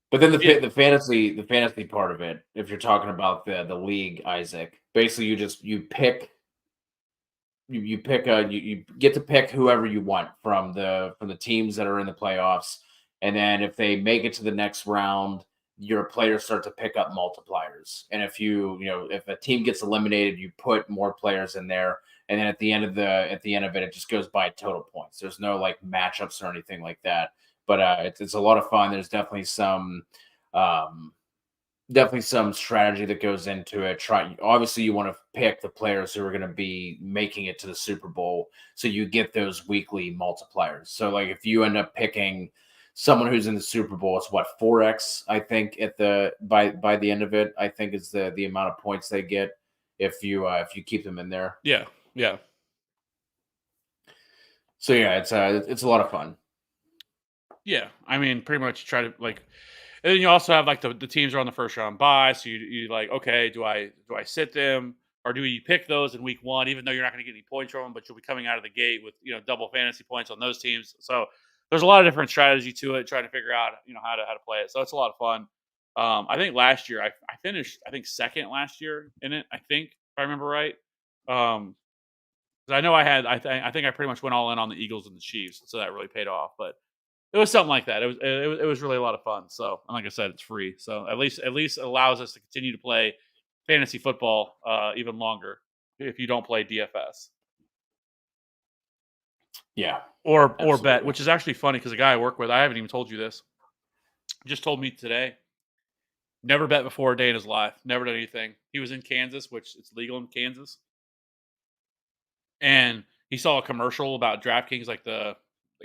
S2: But then the fantasy part of it, if you're talking about the league, Isaac, basically you pick. You get to pick whoever you want from the teams that are in the playoffs, and then if they make it to the next round, your players start to pick up multipliers. And if if a team gets eliminated, you put more players in there, and then at the end of it just goes by total points. There's no like matchups or anything like that. But it's a lot of fun. There's definitely some strategy that goes into it. Obviously, you want to pick the players who are going to be making it to the Super Bowl, so you get those weekly multipliers. So, like, if you end up picking someone who's in the Super Bowl, it's 4x, I think, by the end of it. I think is the amount of points they get if you keep them in there.
S1: Yeah, yeah.
S2: So yeah, it's a lot of fun.
S1: Yeah, I mean, pretty much try to like. And then you also have like the teams are on the first round bye, so you like, okay, do I sit them or do you pick those in week one, even though you're not going to get any points from them, but you'll be coming out of the gate with double fantasy points on those teams. So there's a lot of different strategy to it, trying to figure out how to play it. So it's a lot of fun. I think last year I finished second last year in it. I think if I remember right. Because I know I think I pretty much went all in on the Eagles and the Chiefs, so that really paid off. But it was something like that. It was really a lot of fun. So, and like I said, it's free. So at least it allows us to continue to play fantasy football even longer if you don't play DFS.
S2: Yeah.
S1: Or bet, which is actually funny because the guy I work with, I haven't even told you this, just told me today. Never bet before a day in his life. Never done anything. He was in Kansas, which it's legal in Kansas, and he saw a commercial about DraftKings, like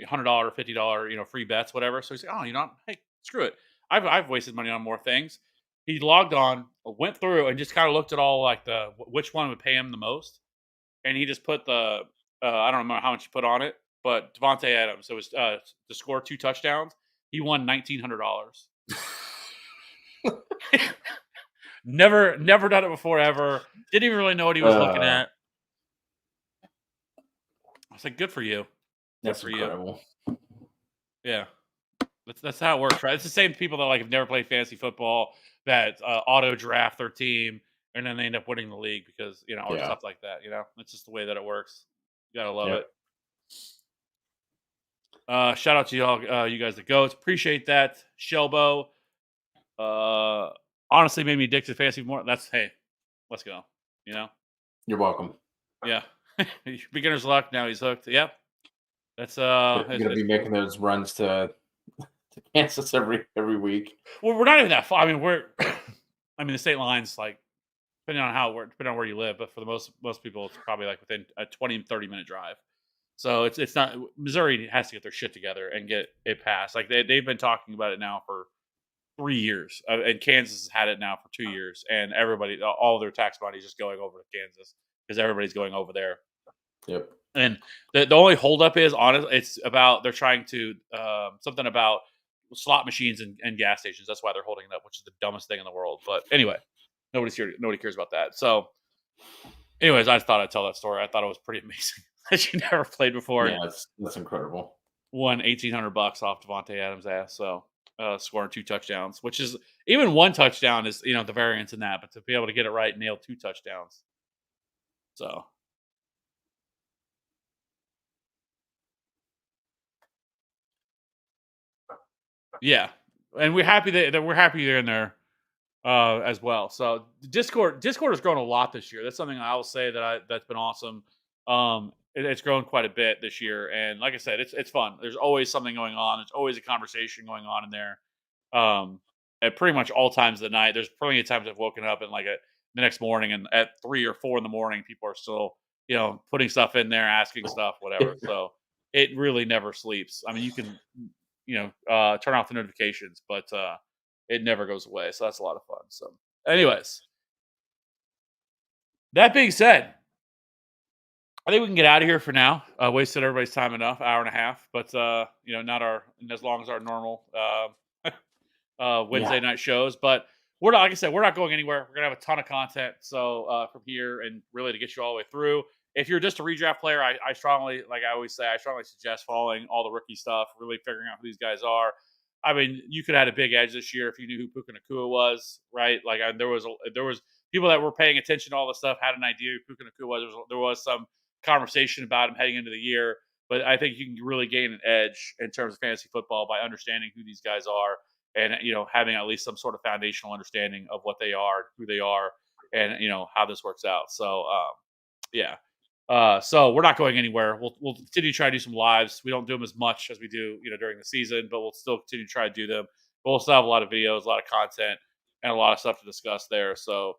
S1: $100, $50, free bets, whatever. So he's like, oh, hey, screw it. I've wasted money on more things. He logged on, went through, and just kind of looked at all like which one would pay him the most, and he just put I don't remember how much he put on it, but Devontae Adams. It was to score 2 touchdowns. He won $1,900. Never done it before ever. Didn't even really know what he was looking at. I was like, good for you.
S2: That's incredible.
S1: Yeah. That's how it works, right? It's the same people that have never played fantasy football that auto draft their team and then they end up winning the league because or stuff like that. It's just the way that it works. You gotta love it. Shout out to y'all, you guys, the goats. Appreciate that, Shelbo. Honestly, made me addicted to fantasy more. Hey, let's go.
S2: You're welcome.
S1: Yeah, beginner's luck. Now he's hooked. Yep. That's
S2: You're gonna be making those runs to Kansas every week.
S1: Well, we're not even that far. I mean, the state line's depending on where you live, but for the most people, it's probably within a 20 and 30-minute drive. So it's not. Missouri has to get their shit together and get it passed. They've been talking about it now for 3 years, and Kansas has had it now for 2 years, and all their tax money is just going over to Kansas because everybody's going over there.
S2: Yep.
S1: And the only holdup is it's about they're trying to something about slot machines and gas stations. That's why they're holding it up, which is the dumbest thing in the world. But anyway, nobody cares about that. So, anyways, I thought I'd tell that story. I thought it was pretty amazing that you never played before.
S2: Yeah, that's incredible.
S1: Won $1,800 off Devontae Adams' ass. So scoring 2 touchdowns, which is even 1 touchdown is the variance in that, but to be able to get it right, nail 2 touchdowns. So. Yeah, and we're happy that we're happy they're in there as well. So Discord has grown a lot this year. That's something I will say that's been awesome. It's grown quite a bit this year, and like I said, it's fun. There's always something going on. There's always a conversation going on in there. At pretty much all times of the night. There's plenty of times I've woken up and the next morning, and at 3 or 4 in the morning, people are still putting stuff in there, asking stuff, whatever. So it really never sleeps. I mean, you can turn off the notifications, but it never goes away. So that's a lot of fun. So anyways, that being said, I think we can get out of here for now. Wasted everybody's time enough, hour and a half, but not as long as our normal Wednesday night shows. But we're not, like I said, we're not going anywhere. We're gonna have a ton of content. So from here and really to get you all the way through. If you're just a redraft player, I strongly, like I always say, I strongly suggest following all the rookie stuff, really figuring out who these guys are. I mean, you could have had a big edge this year if you knew who Puka Nacua was, right? There was people that were paying attention to all the stuff, had an idea who Puka Nacua was. There was some conversation about him heading into the year, but I think you can really gain an edge in terms of fantasy football by understanding who these guys are and having at least some sort of foundational understanding of what they are, who they are, and how this works out. So yeah. So we're not going anywhere. We'll continue to try to do some lives. We don't do them as much as we do, during the season, but we'll still continue to try to do them. But we'll still have a lot of videos, a lot of content, and a lot of stuff to discuss there. So,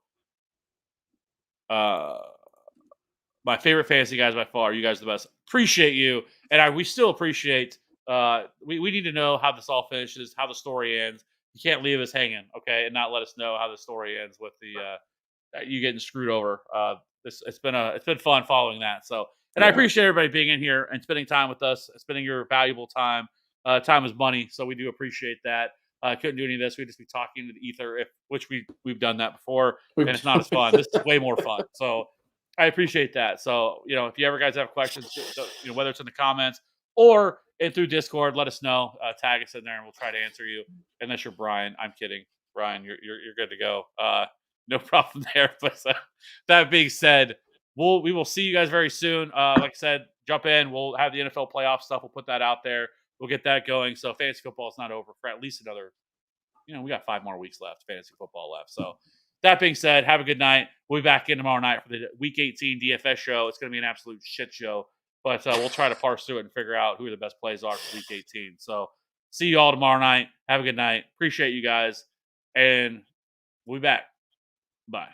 S1: my favorite fantasy guys by far. You guys are the best. Appreciate you, and we still appreciate. We need to know how this all finishes, how the story ends. You can't leave us hanging, okay, and not let us know how the story ends with you getting screwed over. It's been fun following that. So, and I appreciate everybody being in here and spending time with us, spending your valuable time. Time is money, so we do appreciate that. Couldn't do any of this. We'd just be talking to the ether, which we've done that before, and it's not as fun. This is way more fun. So I appreciate that. So if you ever guys have questions, whether it's in the comments or through Discord, let us know. Tag us in there, and we'll try to answer you. Unless you're Brian, I'm kidding. Brian, you're good to go. No problem there. But that being said, we will see you guys very soon. Like I said, jump in. We'll have the NFL playoff stuff. We'll put that out there. We'll get that going. So fantasy football is not over for at least another, we got 5 more weeks left, fantasy football left. So that being said, have a good night. We'll be back in tomorrow night for the Week 18 DFS show. It's going to be an absolute shit show. But we'll try to parse through it and figure out who the best plays are for Week 18. So see you all tomorrow night. Have a good night. Appreciate you guys. And we'll be back. Bye.